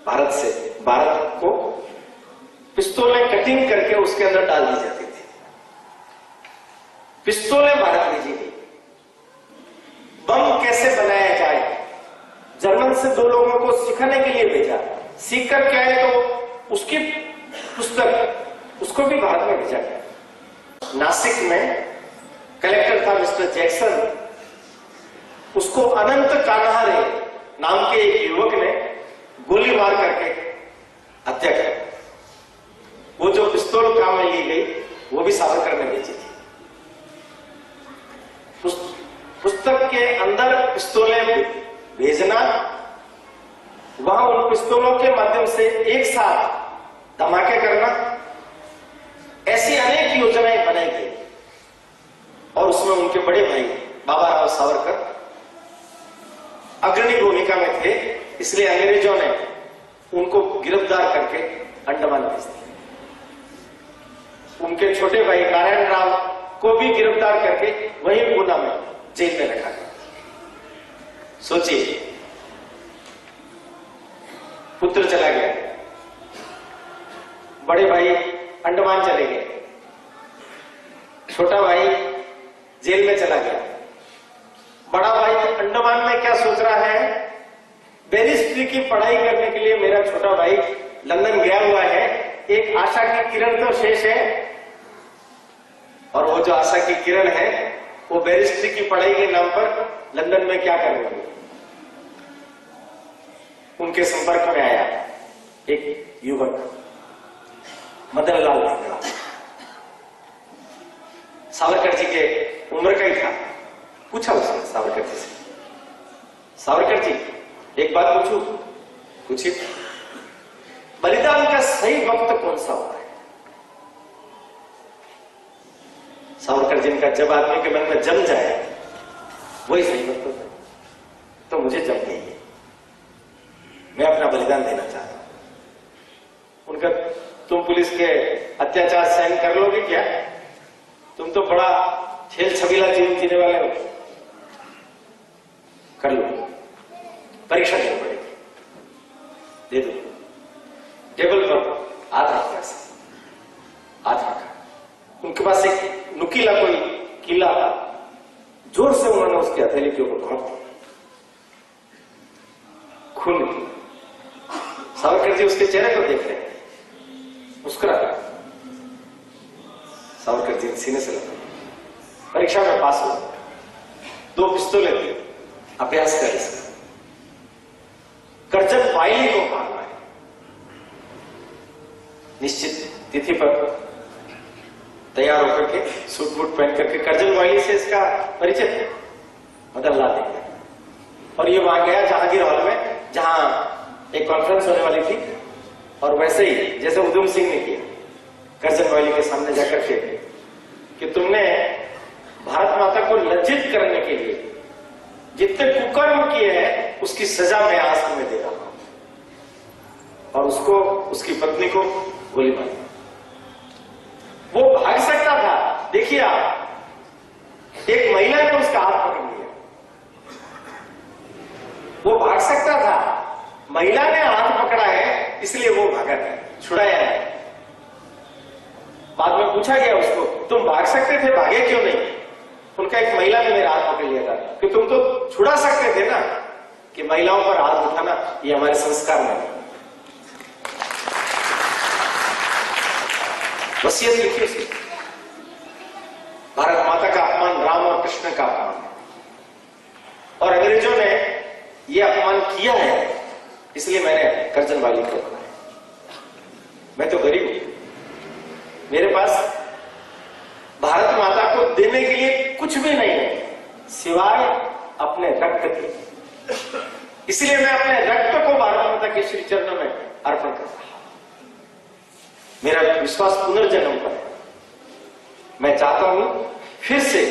भारत से, भारत को पिस्तौलें कटिंग करके उसके अंदर डाल दी जाती थी, पिस्तौलें भारत भेजी गई। बम कैसे बनाया जाए, जर्मन से 2 लोगों को सिखाने के लिए भेजा, सीख कर क्या है तो उसकी पुस्तक उसको भी भारत में भेजा गया। नासिक में कलेक्टर था मिस्टर जैक्सन, उसको अनंत कान्हारे नाम के एक युवक ने गोली मार करके हत्या कर। वो जो पिस्तौल काम में ली गई वो भी सावरकर ने बेची थी। पुस्तक के अंदर पिस्तौलें भेजना, वहां उन पिस्तौलों के माध्यम से एक साथ धमाके करना, ऐसी अनेक योजनाएं बनाई गई और उसमें उनके बड़े भाई बाबा राव सावरकर अग्रणी भूमिका में थे। इसलिए अंग्रेजों ने उनको गिरफ्तार करके अंडमान भेज दिया। उनके छोटे भाई नारायण राव को भी गिरफ्तार करके वहीं पूना में जेल में रखा गया। सोचिए, पुत्र चला गया, बड़े भाई अंडमान चले गए, छोटा भाई जेल में चला गया, बड़ा भाई अंडमान में क्या सोच रहा है, बैरिस्ट्री की पढ़ाई करने के लिए मेरा छोटा भाई लंदन गया हुआ है, एक आशा की किरण तो शेष है, और वो जो आशा की किरण है वो बैरिस्ट्री की पढ़ाई के नाम पर लंदन में क्या कर रहे हैं। उनके संपर्क में आया एक युवक मदन लाल नेहरा, सावरकर जी के उम्र का ही था। पूछा उसने सावरकर जी से, सावरकर जी एक बात पूछूं? पूछिए। बलिदान का सही वक्त कौन सा होता है? सावरकर जी का जब आदमी के मन में जम जाए वही सही वक्त होता है। तो मुझे जम गई है, मैं अपना बलिदान देना चाहता हूं। उनका तुम पुलिस के अत्याचार सहन कर लोगे क्या? तुम तो बड़ा छेल छबीला जीवन जीने वाले हो, कर लो, परीक्षा देनी पड़ेगी, दे दो। टेबल पर हाथ रखा, हाथ रखा, उनके पास एक नुकीला कोई किला था, जोर से उन्होंने उसकी हथेली के ऊपर घोंट दिया, खून निकला। सावरकर जी उसके चेहरे को देख रहे हैं, मुस्कुरा रहे। सावरकर जी सीने से लगा, परीक्षा में पास हुआ, 2 पिस्तौलें दी, अभ्यास कर इसका, करजन वाइली को मारना है, निश्चित तिथि पर तैयार होकर के सूट बूट पहन करके करजन वाइली से इसका परिचय था, मदन लाल नेहरा। और ये वहां गया जहांगीर हॉल में, जहां एक कॉन्फ्रेंस होने वाली थी, और वैसे ही जैसे उधम सिंह ने किया, करजन वाइली के सामने जाकर के कि तुमने भारत माता को लज्जित करने के लिए जितने कुकर्म किए हैं उसकी सजा मैं आज तुम्हें दे रहा हूं, और उसको, उसकी पत्नी को गोली मारी। वो भाग सकता था, देखिए आप, एक महिला ने उसका हाथ पकड़ लिया, वो भाग सकता था, महिला ने हाथ पकड़ा है इसलिए वो भागा है, छुड़ाया है। बाद में पूछा गया उसको, तुम भाग सकते थे, भागे क्यों नहीं? उनका एक महिला ने मेरा हाथ पकड़ लिया था कि तुम तो छुड़ा सकते थे ना, कि महिलाओं पर हाथ उठाना ये हमारे संस्कार में नहीं। वसीयत लिखी उसकी, भारत माता का अपमान राम और कृष्ण का अपमान, और अंग्रेजों ने यह अपमान किया है, इसलिए मैंने करजन वाइली को बनाया। मैं तो गरीब हूं, मेरे पास भारत माता को देने के लिए कुछ भी नहीं है सिवाय अपने रक्त के, इसलिए मैं अपने रक्त को भारत माता के श्री चरणों में अर्पण करता हूं। मेरा विश्वास पुनर्जन्म पर है, मैं चाहता हूं फिर से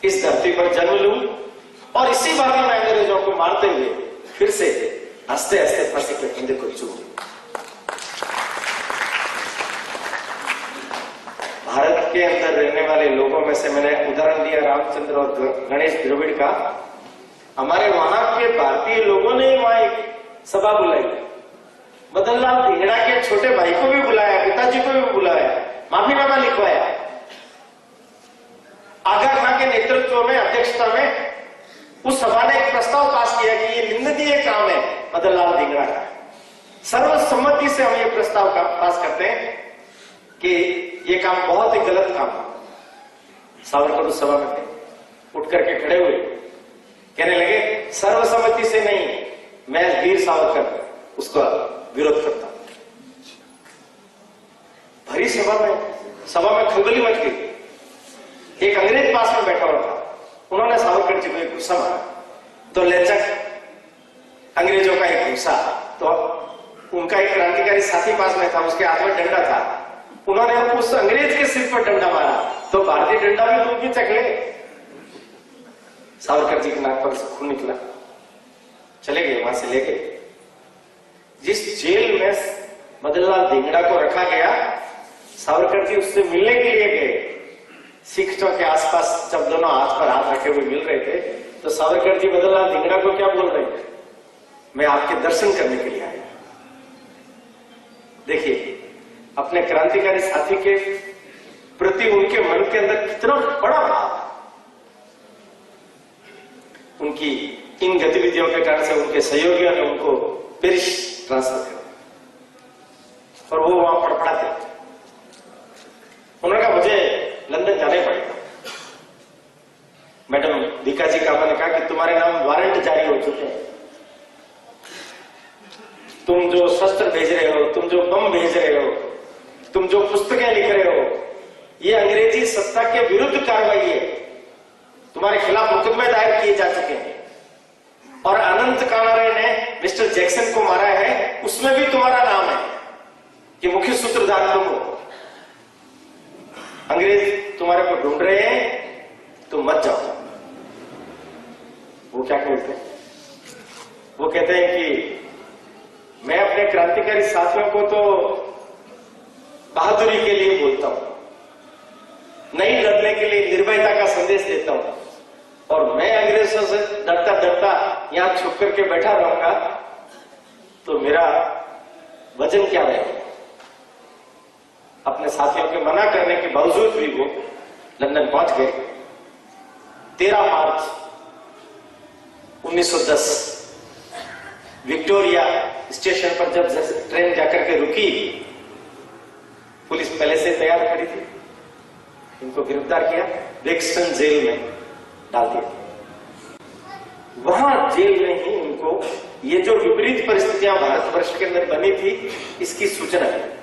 इस धरती पर जन्म लूं, और इसी बात में अंग्रेजों को मारते हुए फिर से हंसते हंसते फांसी के फंदे को चूम। भारत के अंदर रहने वाले लोगों में से मैंने उदाहरण दिया रामचंद्र और गणेश द्रविड़ का। हमारे वहां के भारतीय लोगों ने वहां एक सभा बुलाई, मदन लाल धिंगड़ा के छोटे भाई को भी बुलाया, पिताजी को भी बुलाया, माफीनामा लिखवाया। आगा खां के नेतृत्व में, अध्यक्षता में उस सभा ने एक प्रस्ताव पास किया कि ये निंदनीय काम है मदन लाल धिंगड़ा का। सर्वसम्मति से हम ये प्रस्ताव पास करते हैं कि ये काम बहुत ही गलत काम है। सावरकर उस सभा में थे, उठ करके खड़े हुए, कहने लगे सर्वसम्मति से नहीं, मैं वीर सावरकर उसका विरोध करता हूं। भरी सभा में खलबली मच गई। एक अंग्रेज पास में बैठा हुआ था, उन्होंने सावरकर जी को एक गुस्सा मारा, तो लेचक अंग्रेजों का एक गुस्सा, तो उनका एक क्रांतिकारी साथी पास में था, उसके हाथ में डंडा था, उन्होंने उस अंग्रेज के सिर पर डंडा मारा, तो भारतीय डंडा भी दूर भी चकले। सावरकर जी के नाक पर से खून निकला, चले गए, वहां से ले गए। जिस जेल में मदन लाल धिंगड़ा को रखा गया, सावरकर जी उससे मिलने के लिए गए। सिख चौक के आसपास जब दोनों हाथ पर हाथ रखे हुए मिल रहे थे, तो सावरकर जी मदन लाल धिंगड़ा को क्या बोल रहे थे? मैं आपके दर्शन करने के लिए आया। देखिए, अपने क्रांतिकारी साथी के प्रति उनके मन के अंदर कितना बड़ा भाव है। उनकी इन गतिविधियों के कारण से उनके सहयोगियों ने उनको पेरिस ट्रांसफर कर, और वो वहां फड़फड़ाते। उन्होंने कहा मुझे लंदन जाने पड़ेगा। मैडम भीकाजी कामा ने कहा कि तुम्हारे नाम वारंट जारी हो चुके हैं, तुम जो शस्त्र भेज रहे हो, तुम जो बम भेज रहे हो, तुम जो पुस्तकें लिख रहे हो, ये अंग्रेजी सत्ता के विरुद्ध कार्रवाई है। तुम्हारे खिलाफ मुकदमे दायर किए जा चुके हैं, और अनंत कानारे ने मिस्टर जैक्सन को मारा है, उसमें भी तुम्हारा नाम है कि मुख्य सूत्रधार तुम हो। अंग्रेज तुम्हारे को ढूंढ रहे हैं, तुम मत जाओ। वो क्या कहते हैं? वो कहते हैं कि मैं अपने क्रांतिकारी साथियों को तो बहादुरी के लिए बोलता हूं, नहीं लड़ने के लिए निर्भयता का संदेश देता हूं, और मैं अंग्रेजों से डरता डरता यहां छुप करके बैठा रहूंगा तो मेरा वजन क्या रहेगा। अपने साथियों के मना करने के बावजूद भी वो लंदन पहुंच गए। 13 मार्च 1910 विक्टोरिया स्टेशन पर जब ट्रेन जाकर के रुकी, पुलिस पहले से तैयार खड़ी थी। इनको गिरफ्तार किया, ब्रिक्सटन जेल में डाल दिया। वहां जेल में ही उनको ये जो विपरीत परिस्थितियां भारतवर्ष के अंदर बनी थी, इसकी सूचना है।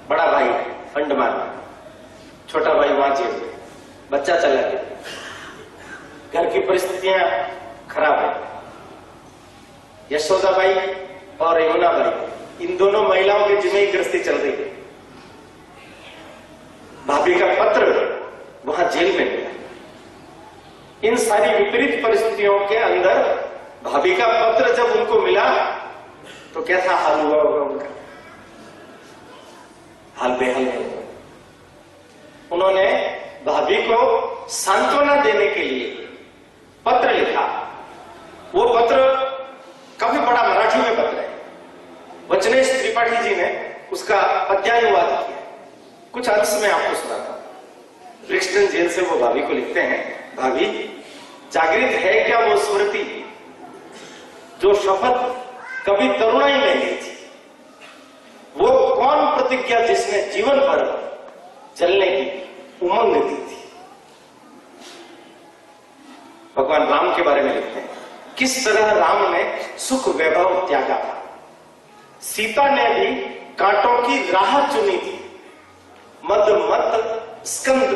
बड़ा भाई अंडमान, छोटा भाई वहां जेल में, बच्चा चला गया, घर की परिस्थितियां खराब है। यशोदा बाई और यमुना बाई, इन दोनों महिलाओं की जिम्मे गृहस्थी चल रही है। भाभी का पत्र वहां जेल में मिला। इन सारी विपरीत परिस्थितियों के अंदर भाभी का पत्र जब उनको मिला तो कैसा हाल हुआ होगा उनका? हाल बेहाल है। उन्होंने भाभी को सांत्वना देने के लिए पत्र लिखा। वो पत्र काफी बड़ा मराठी में पत्र है। वचनेश त्रिपाठी जी ने उसका पद्यानुवाद किया। कुछ अंश में आपको सुनाता हूं। ब्रिक्सटन जेल से वो भाभी को लिखते हैं, भाभी, जागृत है क्या वो स्मृति जो शपथ कभी तरुणाई में ली थी? वो कौन प्रतिज्ञा जिसने जीवन भर चलने की उमंग दी थी? भगवान राम के बारे में लिखते हैं, किस तरह राम ने सुख वैभव त्यागा था। सीता ने भी कांटों की राह चुनी थी। मदमत स्कंद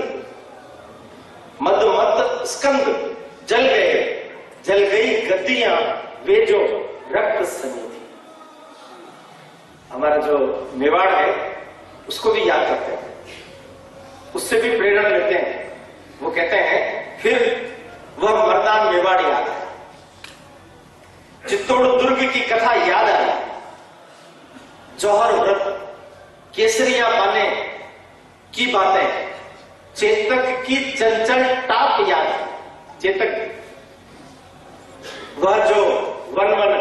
जल गई गद्दियां वे जो रक्त सनी थी। हमारा जो मेवाड़ है उसको भी याद करते हैं, उससे भी प्रेरणा लेते हैं। वो कहते हैं, फिर वह मर्दान मेवाड़ याद है, चित्तौड़ दुर्ग की कथा याद आई, जौहर व्रत केसरिया पाने की बातें, चेतक की चंचल टाप याद है। चेतक वह जो वन वन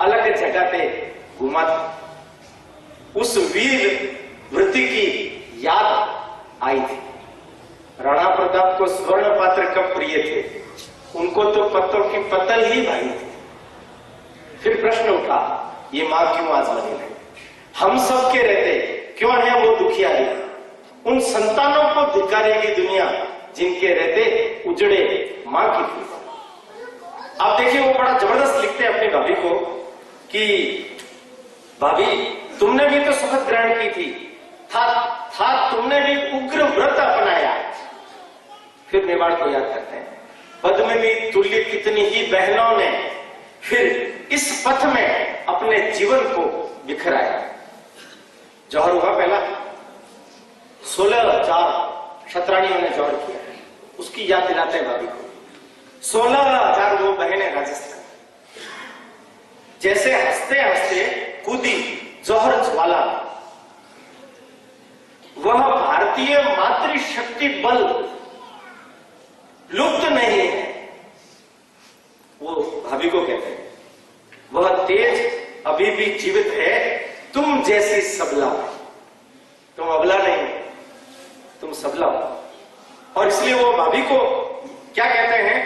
अलग जगह पे घुमा था, उस वीर वृत्ति की याद आई थी। राणा प्रताप को स्वर्ण पात्र कब प्रिय थे, उनको तो पत्तों की पतल ही भाई थी। फिर प्रश्न उठा, ये मां क्यों आज मरी नहीं, हम सब के रहते क्यों है वो दुखियारी, उन संतानों को धिक्कारेगी दुनिया जिनके रहते उजड़े मां की थी। आप देखिए वो बड़ा जबरदस्त लिखते हैं अपनी भाभी को कि भाभी तुमने भी तो शपथ ग्रहण की थी, था तुमने भी उग्र व्रत अपनाया। फिर मेवाड़ को याद करते हैं, पद्मिनी तुल्य कितनी ही बहनों ने फिर इस पथ में अपने जीवन को बिखराया। जौहर हुआ पहला, 16,000 शतरानियों ने जौहर किया, उसकी याद दिलाते हैं भाभी को। 16,000 वो बहनें राजस्थान, जैसे हंसते हंसते कूदी जौहर ज्वाला, वह भारतीय मातृशक्ति बल लुप्त नहीं है। वो भाभी को कहते हैं, वह तेज अभी भी जीवित है, तुम जैसी सबला, तुम अबला नहीं, तुम सबला। और इसलिए वो भाभी को क्या कहते हैं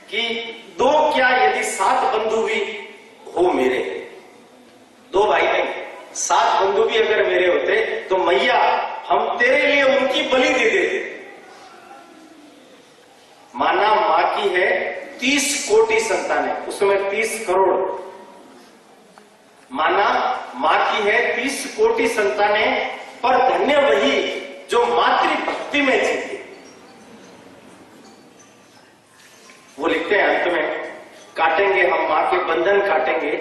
कि दो क्या यदि 7 बंधु भी हो मेरे, 2 भाई नहीं 7 बंधु भी अगर मेरे होते तो मैया हम तेरे लिए उनकी बलि दे देते। माना मां की है 30 कोटि संतानें, उसमें 30 करोड़, माना मां की है 30 कोटि संतानें, पर धन्य वही जो मातृभक्ति में जीते। वो लिखते हैं अंत में, काटेंगे हम मां के बंधन काटेंगे,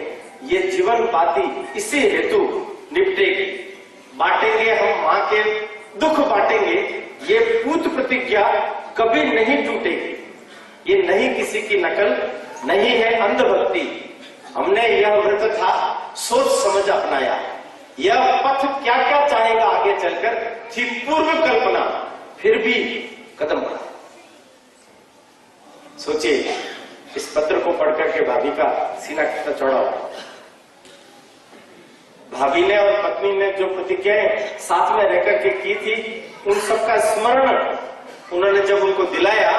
ये जीवन पाती इसी हेतु निपटेगी, बांटेंगे हम मां के दुख बांटेंगे, ये पूत प्रतिज्ञा कभी नहीं टूटेगी। ये नहीं किसी की नकल, नहीं है अंधभक्ति, हमने यह व्रत था सोच समझ अपनाया, यह पथ क्या क्या चाहेगा आगे चलकर थी पूर्व कल्पना, फिर भी कदम बढ़ा। सोचिए इस पत्र को पढ़कर के भाभी का सीना कितना चौड़ा होगा। भाभी ने और पत्नी ने जो प्रतिज्ञाएं साथ में रहकर के की थी, उन सबका स्मरण उन्होंने जब उनको दिलाया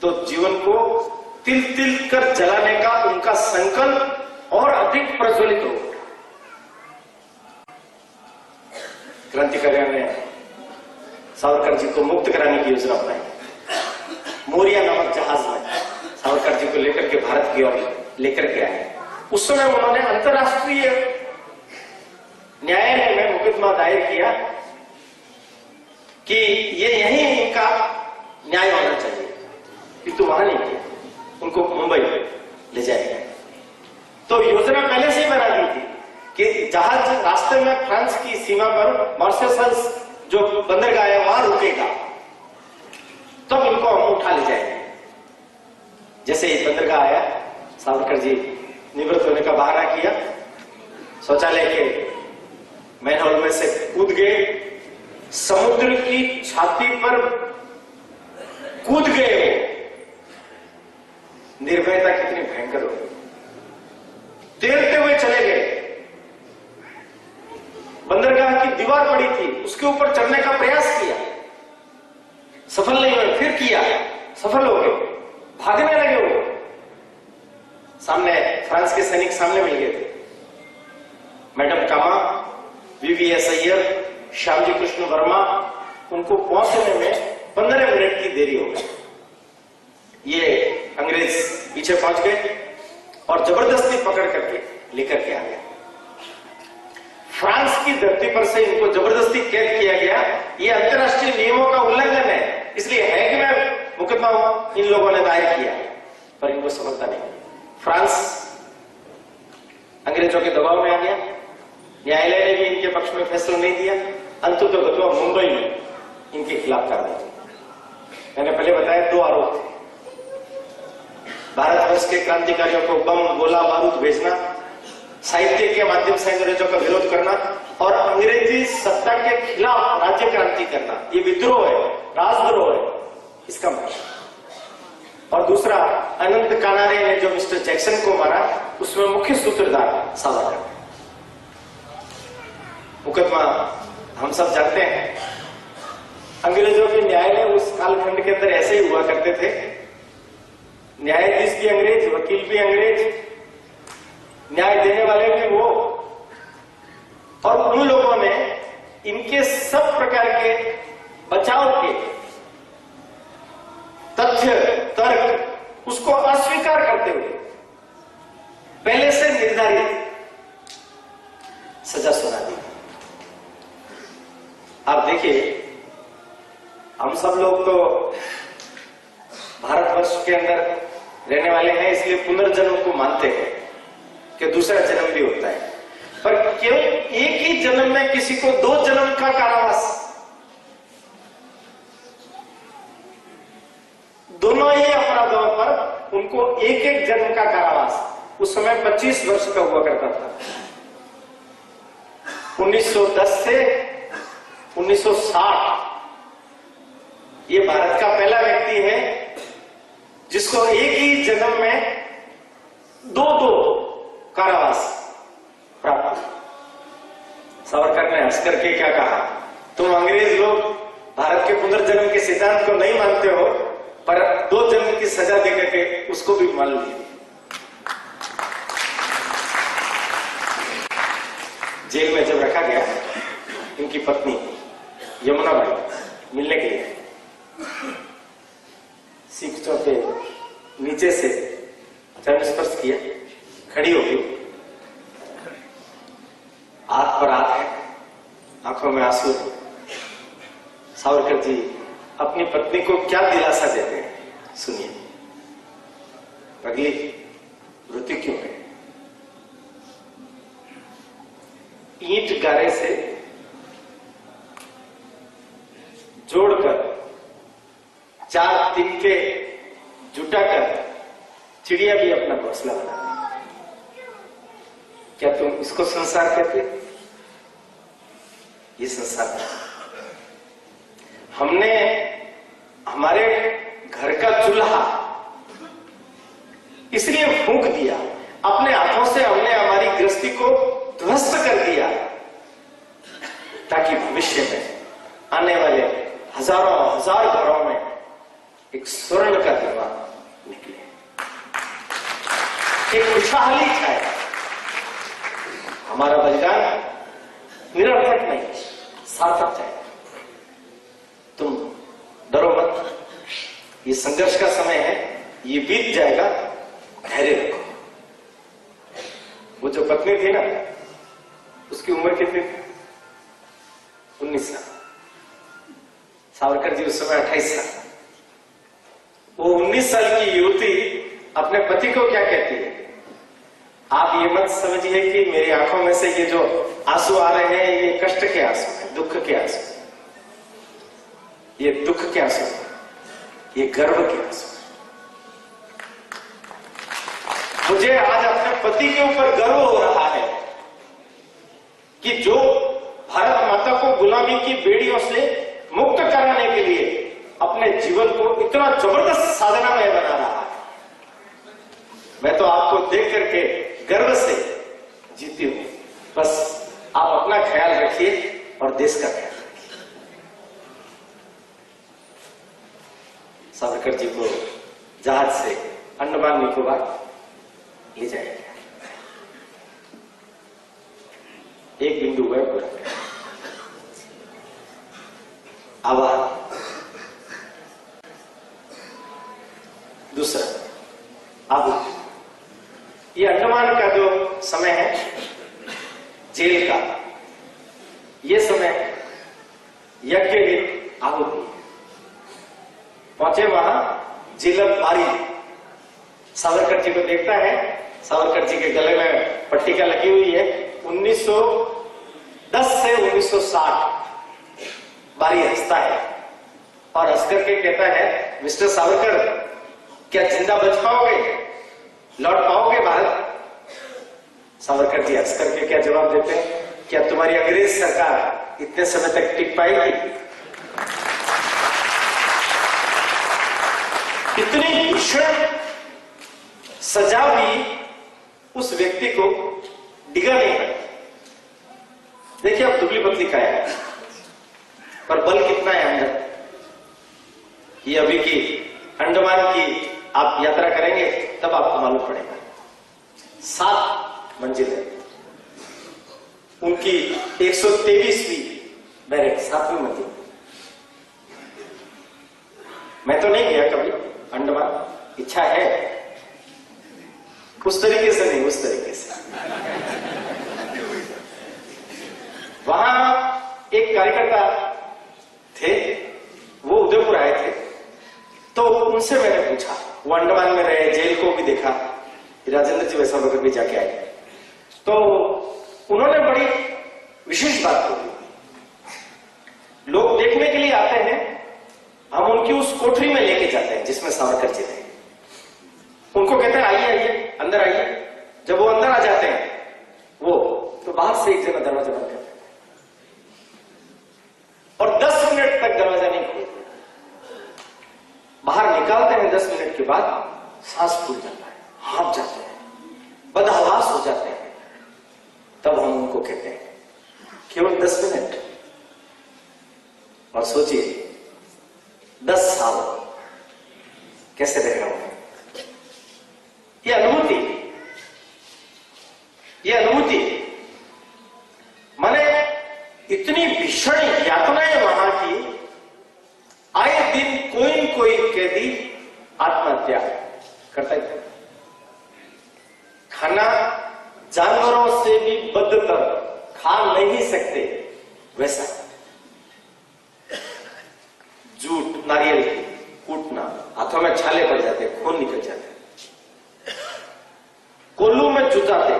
तो जीवन को तिल तिल कर जलाने का उनका संकल्प और अधिक प्रज्वलित हो। क्रांतिकारियों ने सावरकर जी को मुक्त कराने की योजना बनाई। मोरिया नामक जहाज में सावरकर जी को लेकर के भारत की ओर लेकर के आए। उस समय उन्होंने अंतर्राष्ट्रीय न्यायालय में मुकदमा दायर किया कि ये यही इनका न्याय होना चाहिए, किंतु वहां नहीं किया, उनको मुंबई ले जाएगा। तो योजना पहले से ही बना दी थी कि जहाज रास्ते में फ्रांस की सीमा पर मॉरिशस जो बंदरगाह है वहां रुकेगा, तब तो इनको हम उठा ले जाएंगे। जैसे ही बंदरगाह आया, सावरकर जी निवृत्त होने का बहाना किया, शौचालय के मैनहोल में से कूद गए, समुद्र की छाती पर कूद गए। निर्भयता कितनी भयंकर हो, तैरते हुए चले गए। बंदरगाह की दीवार पड़ी थी, उसके ऊपर चढ़ने का प्रयास किया, सफल नहीं हुए, फिर किया, सफल हो गए, भागने लगे वो। सामने फ्रांस के सैनिक सामने मिल गए थे, मैडम कामा, वीवीएस अय्यर, श्यामजी कृष्ण वर्मा, उनको पहुंचने में 15 मिनट की देरी हो गई। ये अंग्रेज पीछे पहुंच गए और जबरदस्ती पकड़ करके लेकर के आ गए। फ्रांस की धरती पर से इनको जबरदस्ती कैद किया गया। ये अंतर्राष्ट्रीय नियमों का उल्लंघन है, इसलिए हैग में मुकदमा इन लोगों ने दायर किया, पर इनको सफलता नहीं। फ्रांस अंग्रेजों के दबाव में आ गया, न्यायालय ने भी इनके पक्ष में फैसला नहीं दिया। अंततः मुंबई में इनके खिलाफ कार्रवाई। मैंने पहले बताया 2 आरोप थे, भारतवर्ष के क्रांतिकारियों को बम गोला बारूद भेजना साहित्य के माध्यम से अंग्रेजों का विरोध करना और अंग्रेजी सत्ता के खिलाफ राज्य क्रांति करना, ये विद्रोह है, राजद्रोह है, इसका मतलब। और दूसरा, अनंत कानारे ने जो मिस्टर जैक्सन को मारा, उसमें मुख्य सूत्रधार सावरकर। मुकदमा हम सब जानते हैं, अंग्रेजों के न्यायालय उस कालखंड के अंदर ऐसे ही हुआ करते थे, न्यायाधीश भी अंग्रेज, वकील भी अंग्रेज, न्याय देने वाले भी वो, और उन लोगों ने इनके सब प्रकार के बचाव के तथ्य, तर्क, उसको अस्वीकार करते हुए पहले से निर्धारित सजा सुना दी। आप देखिए, हम सब लोग तो भारतवर्ष के अंदर रहने वाले हैं, इसलिए पुनर्जन्म को मानते हैं कि दूसरा जन्म भी होता है, पर केवल एक ही जन्म में किसी को 2 जन्म का कारावास, दोनों ही अपराधों पर उनको एक एक जन्म का कारावास। उस समय 25 वर्ष का हुआ करता था। 1910 से 1960 ये भारत का पहला व्यक्ति है जिसको एक ही जन्म में 2 कारावास प्राप्त। सावरकर ने हंस करके क्या कहा, तुम अंग्रेज लोग भारत के पुनर्जन्म के सिद्धांत को नहीं मानते हो, पर 2 जन्म की सजा देकर के उसको भी मान लिया। जेल में जब रखा गया, इनकी पत्नी यमुना बाई मिलने के लिए सीखों पे नीचे से चरण स्पर्श किया, खड़ी हो गई, हाथ पर हाथ है, आंखों में आंसू। सावरकर जी अपनी पत्नी को क्या दिलासा देते हैं, सुनिए। पगली, रोती क्यों है? ईंट गारे से जोड़कर 4 तिनके जुटाकर चिड़िया भी अपना घोंसला बना। क्या तुम इसको संसार कहते? ये संसार है। हमने हमारे घर का चूल्हा इसलिए फूंक दिया, अपने हाथों से हमने हमारी गृहस्थी को ध्वस्त कर दिया, ताकि भविष्य में आने वाले हजारों हजार घरों में एक स्वर्ण का दीवा निकले, एक खुशहाली छाए। हमारा बलिदान निरर्थक नहीं, सार्थक चाहिए। तुम डरो मत, ये संघर्ष का समय है, ये बीत जाएगा, धैर्य रखो। वो जो पत्नी थी ना, उसकी उम्र कितनी थी? 19 साल। सावरकर जी उस समय 28 साल। वो 19 साल की युवती अपने पति को क्या कहती है? आप ये मत समझिए कि मेरी आंखों में से ये जो आंसू आ रहे हैं, ये कष्ट के आंसू हैं, दुख के आंसू, ये दुख के आंसू, ये गर्व के आंसू। मुझे आज अपने पति के ऊपर गर्व हो रहा है कि जो भारत माता को गुलामी की बेड़ियों से मुक्त कराने के लिए अपने जीवन को इतना जबरदस्त साधना में बना रहा है। मैं तो आपको देख करके गर्व से जीती हूं। बस आप अपना ख्याल रखिए और देश का ख्याल रखिए। सावरकर जी को जहाज से अंडमान निकोबार ले जाएंगे। एक बिंदु हुआ पूरा आभार। दूसरा, अब ये अंडमान का जो समय है जेल का, ये समय यज्ञ की आहुति। पहुंचे वहां जेलर बारी सावरकर जी को देखता है। सावरकर जी के गले में पट्टिका लगी हुई है। 1910 से 1960 बारी हंसता है और हंस करके कहता है, मिस्टर सावरकर, क्या जिंदा बच पाओगे, लौट पाओगे भारत? सावरकर जी हंस करके क्या जवाब देते हैं, क्या तुम्हारी अंग्रेज सरकार इतने समय तक टिक पाएगी? इतनी भीषण सजा भी उस व्यक्ति को डिगा नहीं पाई। देखिए अब दुबली पतली का है, पर बल कितना है अंदर। ये अभी की अंडमान की आप यात्रा करेंगे तब आपको मालूम पड़ेगा। 7 मंजिल है उनकी, 123वीं बैरक, 7वीं मंजिल। मैं तो नहीं गया कभी अंडमान, इच्छा है, उस तरीके से नहीं, उस तरीके से। वहां एक कार्यकर्ता थे, वो उदयपुर आए थे, तो उनसे मैंने पूछा, वो अंडमान में रहे, जेल को भी देखा, राजेंद्र जी वैसा वगैरह भी जाके आए, तो उन्होंने बड़ी विशेष बात बोली। लोग देखने के लिए आते हैं, हम उनकी उस कोठरी में लेके जाते हैं जिसमें सावरकर जी थे। उनको कहते हैं आइए आइए अंदर आइए। जब वो अंदर आ जाते हैं वो, तो बाहर से एक जना दरवाजा बंद करते हैं और 10 मिनट तक दरवाजा नहीं खोलते। बाहर निकालते हैं 10 मिनट के बाद, सांस फूल जाता है, हाफ जाते हैं, बदहवास हो जाते हैं। तब हम उनको कहते हैं केवल 10 मिनट, और सोचिए 10 साल कैसे रह रहा हूं। ये अनुभूति माने इतनी भीषण यातनाएं वहां की। आए दिन कोई न कोई कैदी आत्महत्या करता है। खाना जानवरों से भी बदतर, खा नहीं सकते वैसा। जूट, नारियल कूटना, हाथों में छाले पड़ जाते, खून निकल जाते, कोल्लू में जुटाते,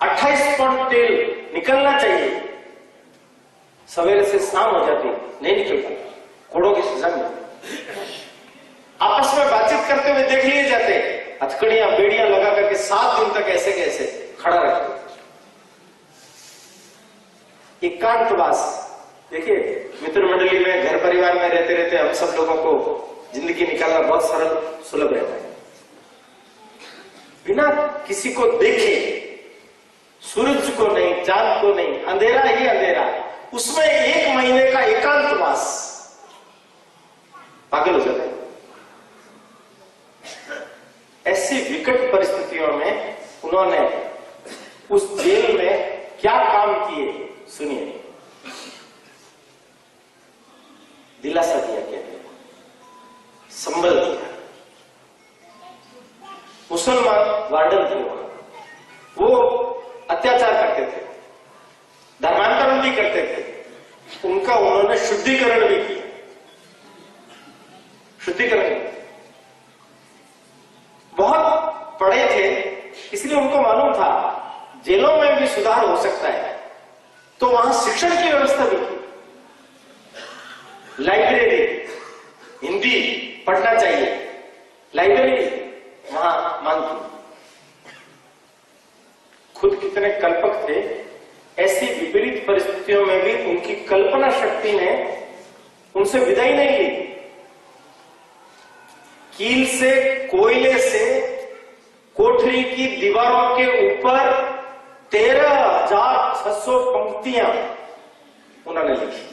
28 पौंड तेल निकलना चाहिए, सवेरे से शाम हो जाती, नहीं निकलता, कोड़ों की सजा मिलती। आपस में बातचीत करते हुए देख लिए जाते, हथकड़ियां बेड़ियां लगा करके 7 दिन तक ऐसे कैसे खड़ा रखते। एकांतवास, देखिए मित्र मंडली में, घर परिवार में रहते रहते हम सब लोगों को जिंदगी निकालना बहुत सरल सुलभ रहता है। बिना किसी को देखे, सूरज को नहीं, चांद को नहीं, अंधेरा ही अंधेरा, उसमें 1 महीने का एकांतवास, पागल हो जाता है। ऐसी विकट परिस्थितियों में उन्होंने उस जेल में क्या काम किए, सुनिए। दिलासा दिया, क्या दिया? संबल दिया। मुसलमान वार्डन थे वहां, वो अत्याचार करते थे, धर्मांतरण भी करते थे, उनका उन्होंने शुद्धिकरण भी किया। शुद्धिकरण बहुत पढ़े थे, इसलिए उनको मालूम था जेलों में भी सुधार हो सकता है, तो वहां शिक्षण की व्यवस्था भी की। लाइब्रेरी, हिंदी पढ़ना चाहिए, लाइब्रेरी वहां मांग की। खुद कितने कल्पक थे, ऐसी विपरीत परिस्थितियों में भी उनकी कल्पना शक्ति ने उनसे विदाई नहीं ली। कील से, कोयले से कोठरी की दीवारों के ऊपर 13,600 पंक्तियां उन्होंने लिखी।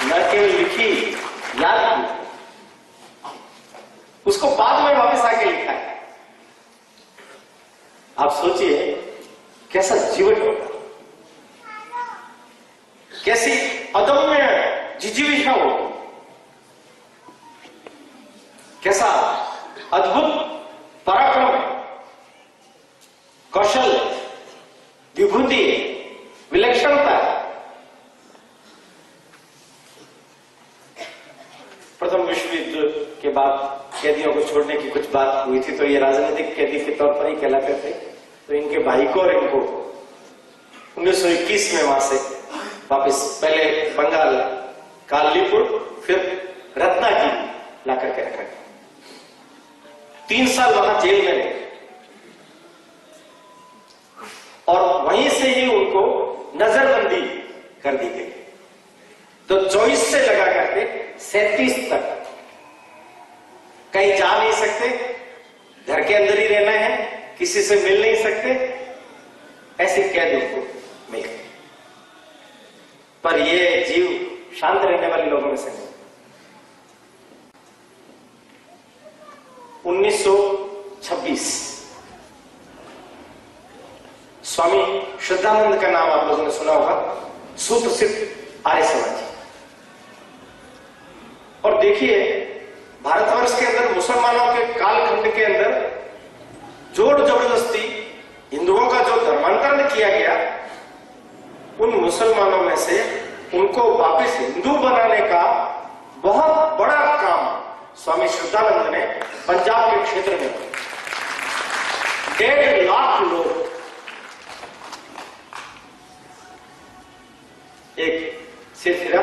न केवल लिखी, याद की, उसको बाद में वापस आके लिखा है। आप सोचिए कैसा जीवन होगा, कैसी अदम्य जिजीविषा होगी, कैसा अद्भुत पराक्रम, कौशल, विभूति, विलक्षणता। प्रथम विश्व युद्ध के बाद कैदियों को छोड़ने की कुछ बात हुई थी, तो ये राजनीतिक कैदी के तौर पर ही कहलाते थे। तो इनके भाई को और इनको 1921 में वहां से वापस, पहले बंगाल कालीपुर, फिर रत्नागिरी ला करके रखा गया। 3 साल वहां जेल में रहे और वहीं से ही उनको नजरबंदी कर दी गई। तो 24 से लगा करके 37 तक कहीं जा नहीं सकते, घर के अंदर ही रहना है, किसी से मिल नहीं सकते, ऐसी कैद उनको मिल गई। पर ये जीव शांत रहने वाले लोगों में से नहीं। 1926 स्वामी श्रद्धानंद का नाम आप लोगों ने सुना होगा, सुप्रसिद्ध आर्य समाजी। और देखिए भारतवर्ष के अंदर मुसलमानों के कालखंड के अंदर जोर जबरदस्ती हिंदुओं का जो धर्मांतरण किया गया, उन मुसलमानों में से उनको वापस हिंदू बनाने का बहुत बड़ा काम स्वामी श्रद्धानंद ने पंजाब के क्षेत्र में किया। 1.5 लाख लोग एक सिलसिला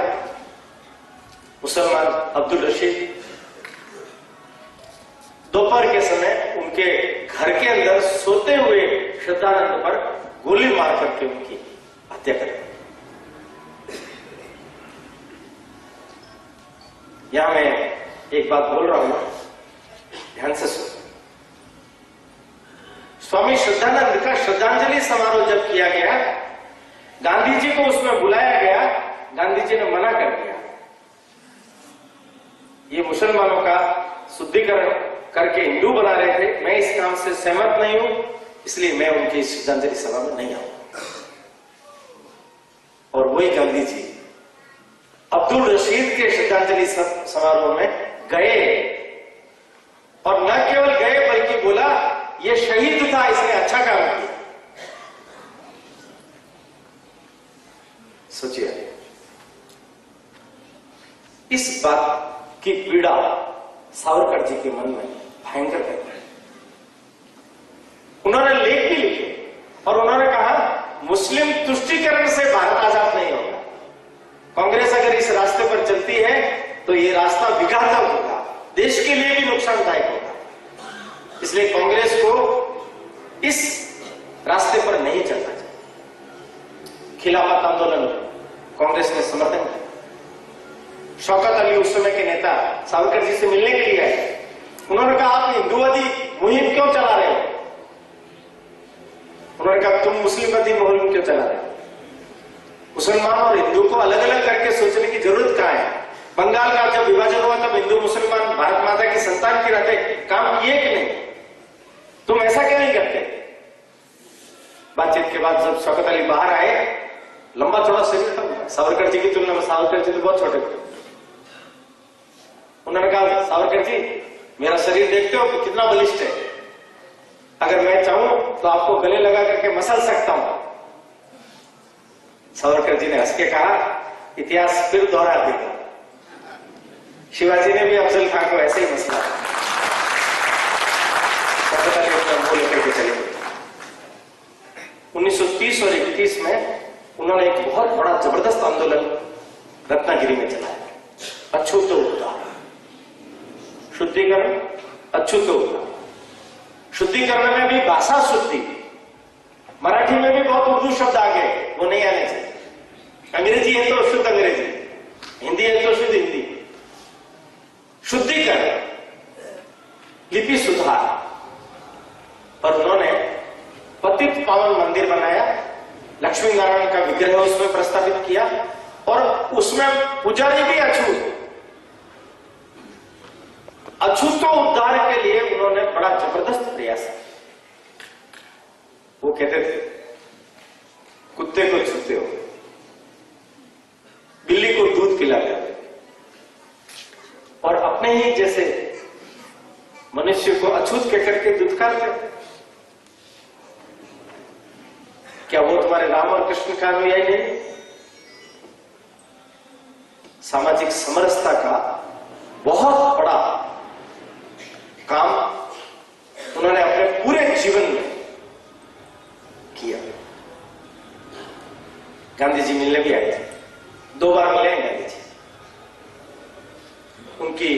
मुसलमान अब्दुल रशीद दोपहर के समय उनके घर के अंदर सोते हुए श्रद्धानंद पर गोली मार करके उनकी हत्या कर दी। यहां मैं एक बात बोल रहा हूं, ध्यान से सुनो। स्वामी श्रद्धानंद का श्रद्धांजलि समारोह जब किया गया, गांधी जी को उसमें बुलाया गया, गांधी जी ने मना कर दिया। ये मुसलमानों का शुद्धिकरण करके हिंदू बना रहे थे, मैं इस काम से सहमत नहीं हूं, इसलिए मैं उनकी श्रद्धांजलि सभा में नहीं आऊंगा। और वही गांधी जी अब्दुल रशीद के श्रद्धांजलि समारोह में गए, और न केवल गए बल्कि बोला ये शहीद था, इसने अच्छा काम किया। सोचिए इस बात की पीड़ा सावरकर जी के मन में भयंकर है। उन्होंने लेख भी लिखे और उन्होंने कहा मुस्लिम तुष्टीकरण से भारत आजाद नहीं होगा। कांग्रेस अगर इस रास्ते पर चलती है तो ये रास्ता विघातक होगा, देश के लिए भी नुकसानदायक होगा। इसलिए कांग्रेस को इस रास्ते पर नहीं चलना चाहिए। खिलाफत आंदोलन कांग्रेस ने समर्थन किया। शौकत अली उस समय के नेता सावरकर जी से मिलने के लिए आए। उन्होंने कहा आप हिंदूवादी मुहिम क्यों चला रहे हो? उन्होंने कहा तुम मुस्लिमवादी मुहिम क्यों चला रहे हो? मुसलमान और हिंदू को अलग अलग करके सोचने की जरूरत कहां है? बंगाल का जब विभाजन हुआ तब हिंदू मुसलमान भारत माता की संतान के नाते काम किए कि नहीं? तुम ऐसा क्यों नहीं करते? बातचीत के बाद जब शौकत अली बाहर आए, लंबा चौड़ा शरीर था सावरकर जी की तुलना में। सावरकर जी तो बहुत छोटे थे। उन्होंने कहा सावरकर जी मेरा शरीर देखते हो कि कितना बलिष्ठ है, अगर मैं चाहूं तो आपको गले लगा करके मसल सकता हूं। सावरकर जी ने हंस के कहा इतिहास फिर दोहरा देगा। शिवाजी ने भी अफजल खान को ऐसे ही मसला। लेकर के चले गए। 1930 और 31 में उन्होंने एक बहुत बड़ा जबरदस्त आंदोलन रत्नागिरी में चलाया। अछूतो उद्धार, शुद्धिकरण, अछूतो उद्धार। शुद्धिकरण में भी भाषा शुद्धि, मराठी में भी बहुत उर्दू शब्द आ गए, वो नहीं आने चाहिए। अंग्रेजी है तो शुद्ध अंग्रेजी, हिंदी है तो शुद्ध हिंदी। शुद्धिकरण, लिपि सुधार। पर उन्होंने पतित पावन मंदिर बनाया, लक्ष्मी नारायण का विग्रह उसमें प्रस्तावित किया और उसमें पुजारी भी अछूत। अछूतो उद्धार के लिए उन्होंने बड़ा जबरदस्त प्रयास किया। वो कहते थे कुत्ते को छूते हो, बिल्ली को दूध पिलाते हो, और अपने ही जैसे मनुष्य को अछूत कहकर के दुत्कारते। क्या वो तुम्हारे राम और कृष्ण का अनुयायी नहीं? सामाजिक समरसता का बहुत बड़ा काम उन्होंने अपने पूरे जीवन में किया। गांधी जी मिलने भी आए थे, 2 बार मिले हैं गांधी जी। उनकी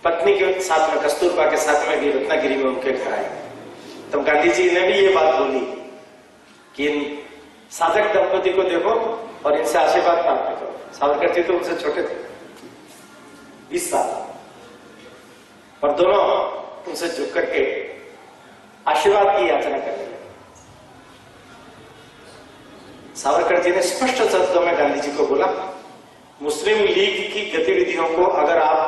पत्नी के साथ में, कस्तूरबा के साथ में रत्नागिरी में उनके घर आए। तब गांधी जी ने भी ये बात बोली कि इन साधक दंपति को देखो और इनसे आशीर्वाद प्राप्त करो। सावरकर जी तो उनसे छोटे थे 20 साल, और दोनों उनसे झुक करके आशीर्वाद की याचना करने लगे। सावरकर जी ने स्पष्ट शब्दों में गांधी जी को बोला, मुस्लिम लीग की गतिविधियों को अगर आप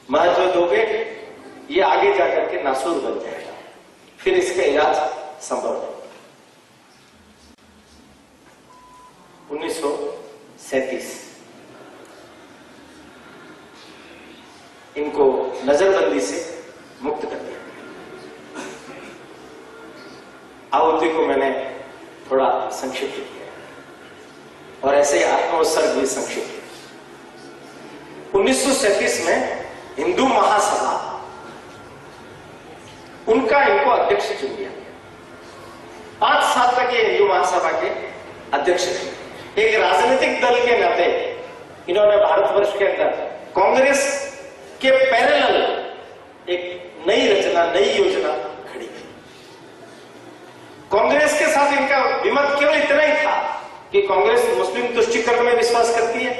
महत्व दोगे, ये आगे जाकर के नासूर बन जाएगा, फिर इसका इलाज संभव है। 1937 इनको नजरबंदी से मुक्त कर दिया। आहुति को मैंने थोड़ा संक्षिप्त किया और ऐसे आत्मोत्सर्ग भी संक्षिप्त। 1937 में हिंदू महासभा, उनका इनको अध्यक्ष चुन लिया गया। 5 साल तक ये हिंदू महासभा के अध्यक्ष थे। एक राजनीतिक दल के नाते इन्होंने भारतवर्ष के अंदर कांग्रेस के पैरेलल एक नई रचना, नई योजना खड़ी की। कांग्रेस के साथ इनका विमत केवल इतना ही था कि कांग्रेस मुस्लिम तुष्टीकरण में विश्वास करती है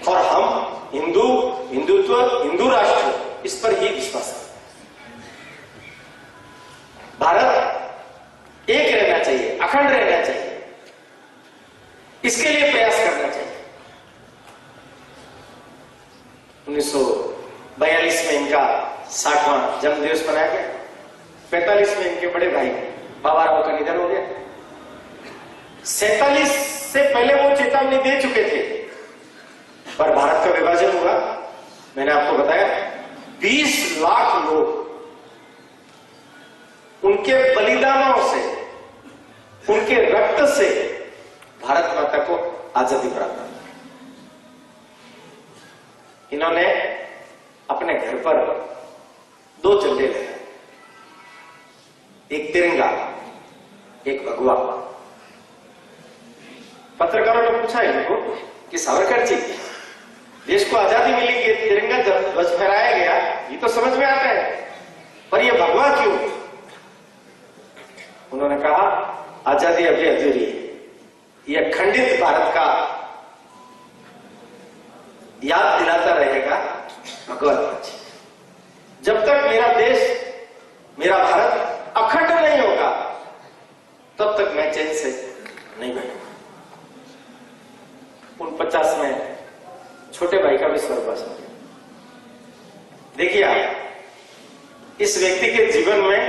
और हम हिंदुत्व, हिंदू राष्ट्र, इस पर ही विश्वास करते हैं। भारत एक रहना चाहिए, अखंड रहना चाहिए, इसके लिए प्रयास करना चाहिए। 1942 में इनका 60वां जन्मदिवस मनाया गया। 45 में इनके बड़े भाई बाबाराव का निधन हो गया। 47 से पहले वो चेतावनी दे चुके थे, पर भारत का विभाजन हुआ। मैंने आपको बताया 20 लाख लोग उनके बलिदानों से, उनके रक्त से भारत माता को आजादी प्राप्त हुई। इन्होंने अपने घर पर 2 झंडे लगाए, एक तिरंगा, एक भगवा। पत्रकारों ने पूछा इनको कि सावरकर जी, देश को आजादी मिली, ये तिरंगा ध्वज फहराया गया, ये तो समझ में आता है, पर ये भगवा क्यों? उन्होंने कहा, आजादी अभी अधूरी है, यह खंडित भारत का याद दिलाता रहेगा भगवा ध्वज। जब तक मेरा देश, मेरा भारत अखंड नहीं होगा, तब तक मैं चैन से नहीं बैठूंगा। 49 में छोटे भाई का भी स्वर्गवास हो गया। देखिए आप, इस व्यक्ति के जीवन में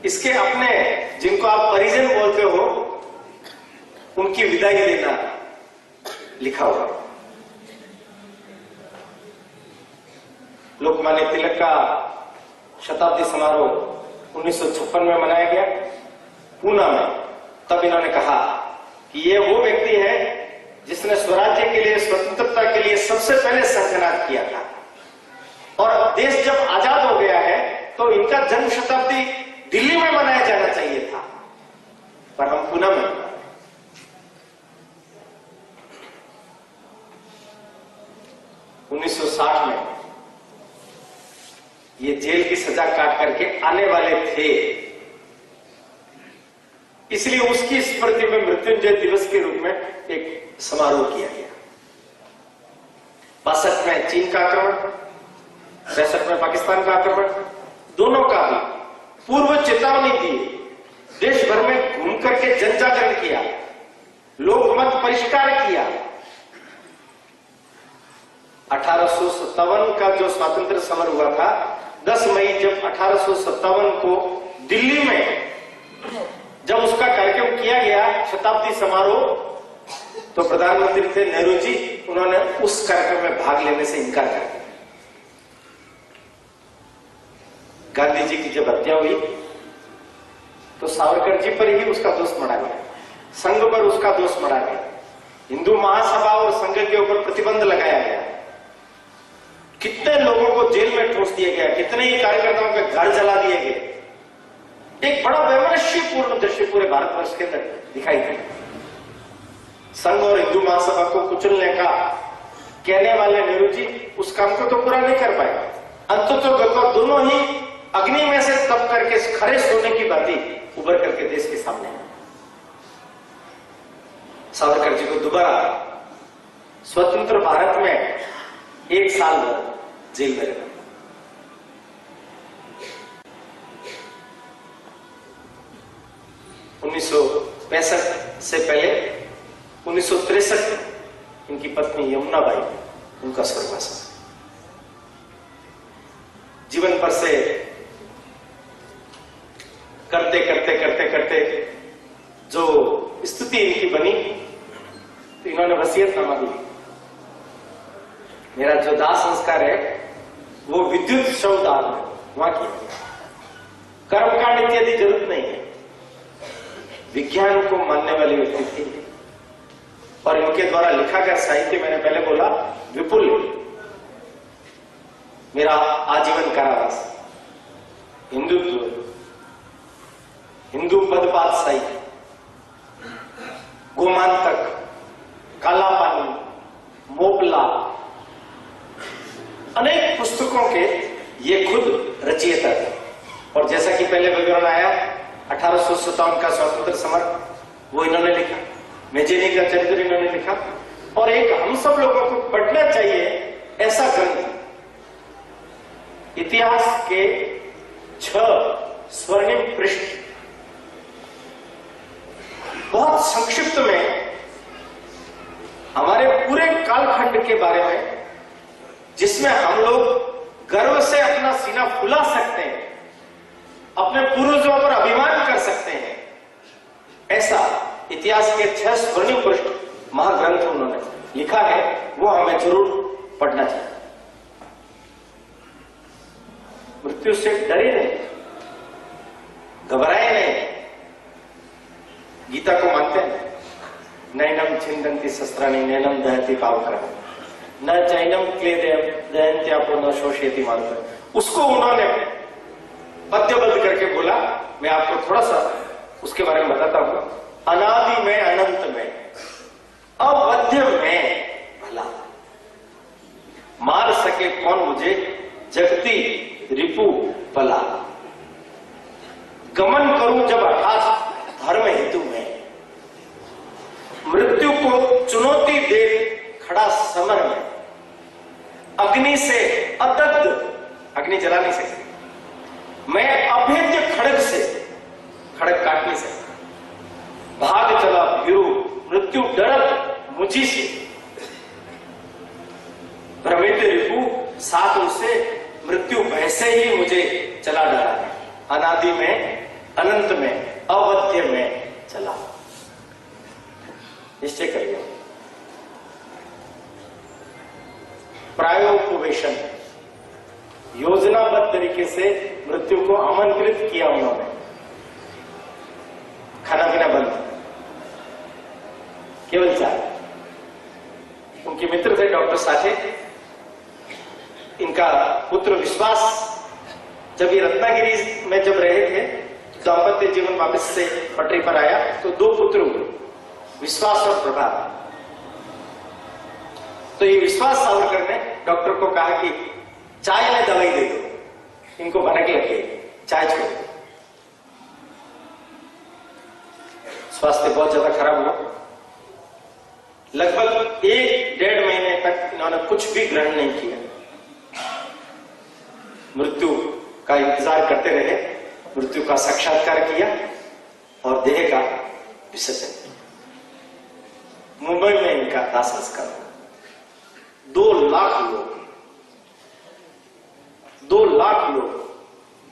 इसके अपने, जिनको आप परिजन बोलते हो, उनकी विदाई देना लिखा हुआ। लोकमान्य तिलक का शताब्दी समारोह 1956 में मनाया गया पूना में। तब इन्होंने कहा कि ये वो व्यक्ति है जिसने स्वराज्य के लिए, स्वतंत्रता के लिए सबसे पहले संघनाद किया था, और देश जब आजाद हो गया है तो इनका जन्म शताब्दी दिल्ली में मनाया जाना चाहिए था, पर हम पूना में मना रहे। 1960 में ये जेल की सजा काट करके आने वाले थे, इसलिए उसकी स्मृति में मृत्युंजय दिवस के रूप में एक समारोह किया गया। 62 में चीन का आक्रमण, 63 में पाकिस्तान का आक्रमण, दोनों का भी पूर्व चेतावनी दी, देश भर में घूम करके जन जागरण किया, लोकमत परिष्कार किया। 1857 का जो स्वातंत्र समर हुआ था, 10 मई जब 1857 को दिल्ली में जब उसका कार्यक्रम किया गया, शताब्दी समारोह, तो प्रधानमंत्री थे नेहरू जी, उन्होंने उस कार्यक्रम में भाग लेने से इनकार कर दिया। गांधी जी की जब हत्या हुई तो सावरकर जी पर ही उसका दोष मढ़ा गया, संघ पर उसका दोष मढ़ा गया, हिंदू महासभा और संघ के ऊपर प्रतिबंध लगाया गया, कितने लोगों को जेल में ठूंस दिया गया, कितने ही कार्यकर्ताओं के घर जला दिए गए। एक बड़ा वैमनस्यपूर्ण दृश्य पूरे भारतवर्ष के अंदर दिखाई दिया। संघ और हिंदू महासभा को कुचलने का कहने वाले नेहरू जी उस काम को तो पूरा नहीं कर पाए। अंततः दोनों ही अग्नि में से तप करके खरे सोने की बातें उभर करके देश के सामने है। सावरकर जी को दोबारा स्वतंत्र भारत में 1 साल जेल में रखा। 1965 से पहले 1963 में इनकी पत्नी यमुनाबाई उनका स्वर्गवास। जीवन पर से करते करते करते करते जो स्थिति इनकी बनी तो इन्होंने वसीयतनामा दी, मेरा जो दाह संस्कार है वो विद्युत शवदाह है, वहां की कर्मकांड इत्यादि जरूरत नहीं है। विज्ञान को मानने वाली व्यक्ति थी और इनके द्वारा लिखा गया साहित्य मैंने पहले बोला विपुल। मेरा आजीवन कारावास, हिंदुत्व, हिंदू पद पातशाही, गोमांतक, काला पानी, मोपला, अनेक पुस्तकों के ये खुद रचयिता थे। और जैसा कि पहले विवरण आया 1857 का स्वतंत्र समर वो इन्होंने लिखा, मेजेनी का चरित्र इन्होंने लिखा और एक हम सब लोगों को पढ़ना चाहिए ऐसा ग्रंथ, इतिहास के 6 स्वर्णिम पृष्ठ बहुत संक्षिप्त में हमारे पूरे कालखंड के बारे में, जिसमें हम लोग गर्व से अपना सीना फुला सकते हैं, अपने पूर्वजों पर अभिमान कर सकते हैं, ऐसा इतिहास के 6 स्वर्णिम पृष्ठ महाग्रंथ उन्होंने लिखा है। वो हमें जरूर पढ़ना चाहिए। मृत्यु से डरे नहीं, घबराए नहीं, गीता को मानते हैं। नैनम छिंदंती शस्त्राणि नैनम दहती पावकर न चैनम क्लेदयम दहन्त्यापो न शोषयति मानकर, उसको उन्होंने पद्यबद्ध करके बोला। मैं आपको थोड़ा सा उसके बारे में बताता हूं। अनादि में अनंत में अवध्य में भला, मार सके कौन मुझे जगती रिपु भला, गमन करूं जब हठात धर्म हेतु में, मृत्यु को चुनौती दे खड़ा समर में, अग्नि से अदग्ध, अग्नि जला नहीं सकती, मैं अभेद्य खड़ग से, खड़ग काट नहीं सकता, भाग चला भीरू मृत्यु डरत मुझी से, भ्रमित रिपु साथ उसे मृत्यु वैसे ही मुझे चला डरा है, अनादि में अनंत में अवध्य में चला। निश्चय करिए। प्रायोपवेशन, योजनाबद्ध तरीके से मृत्यु को आमंत्रित किया उन्होंने। खाना पीना बंद, केवल चाय। उनके मित्र थे डॉक्टर साठे, इनका पुत्र विश्वास जब ये रत्नागिरी में जब रहे थे, दाम्पत्य जीवन वापस से पटरी पर आया तो 2 पुत्र हुए, विश्वास और प्रभात। तो ये विश्वास सावरकर ने डॉक्टर को कहा कि चाय में दवाई दे दो, इनको भनक लगे, चाय छोड़ दो। स्वास्थ्य बहुत ज्यादा खराब हुआ। लगभग 1-1.5 महीने तक इन्होंने कुछ भी ग्रहण नहीं किया, मृत्यु का इंतजार करते रहे। मृत्यु का साक्षात्कार किया और देह का विसर्जन। मुंबई में इनका दाह संस्कार। 2 लाख लोग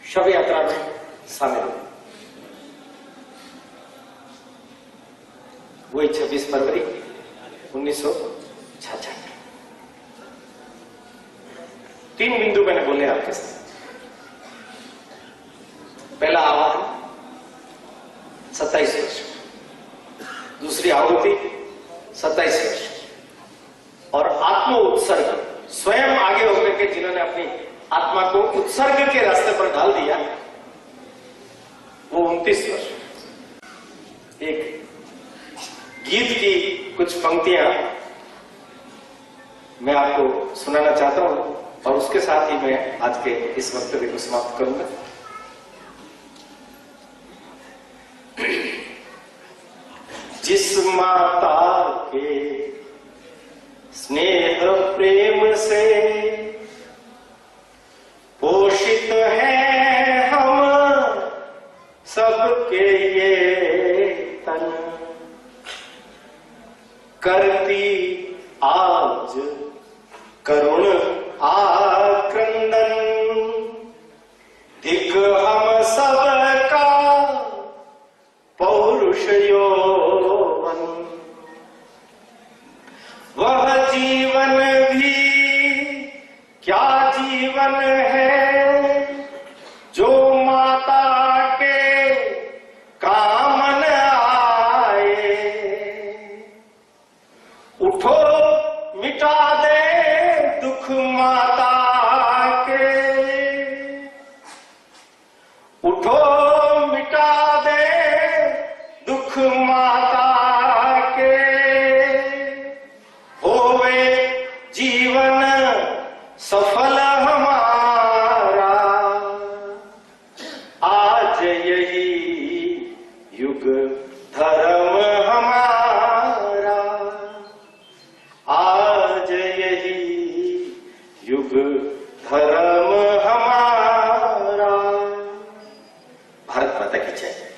शव यात्रा में शामिल हुए। वही 26 फरवरी 1966। 3 बिंदु मैंने बोले आपके साथ। पहला आवाहन 27 वर्ष, दूसरी आहुति 27 वर्ष, और आत्म उत्सर्ग, स्वयं आगे होकर के जिन्होंने अपनी आत्मा को उत्सर्ग के रास्ते पर डाल दिया, वो 29 वर्ष। एक गीत की कुछ पंक्तियां मैं आपको सुनाना चाहता हूं और उसके साथ ही मैं आज के इस वक्तव्य को समाप्त करूंगा। जिस माता के स्नेह प्रेम से पोषित है हम सबके ये तन, करती आज करुण आक्रंदन, दिक हम सबका पौरुष यौवन, वह जीवन भी क्या जीवन है जो माता के काम न आए। उठो मिटा दे दुख माता के, उठो मिटा दे दुख माता के, होवे जीवन सफल हमारा। आज यही युग धर्म हमारा, आज यही युग धर्म हमारा। भारत माता की जय।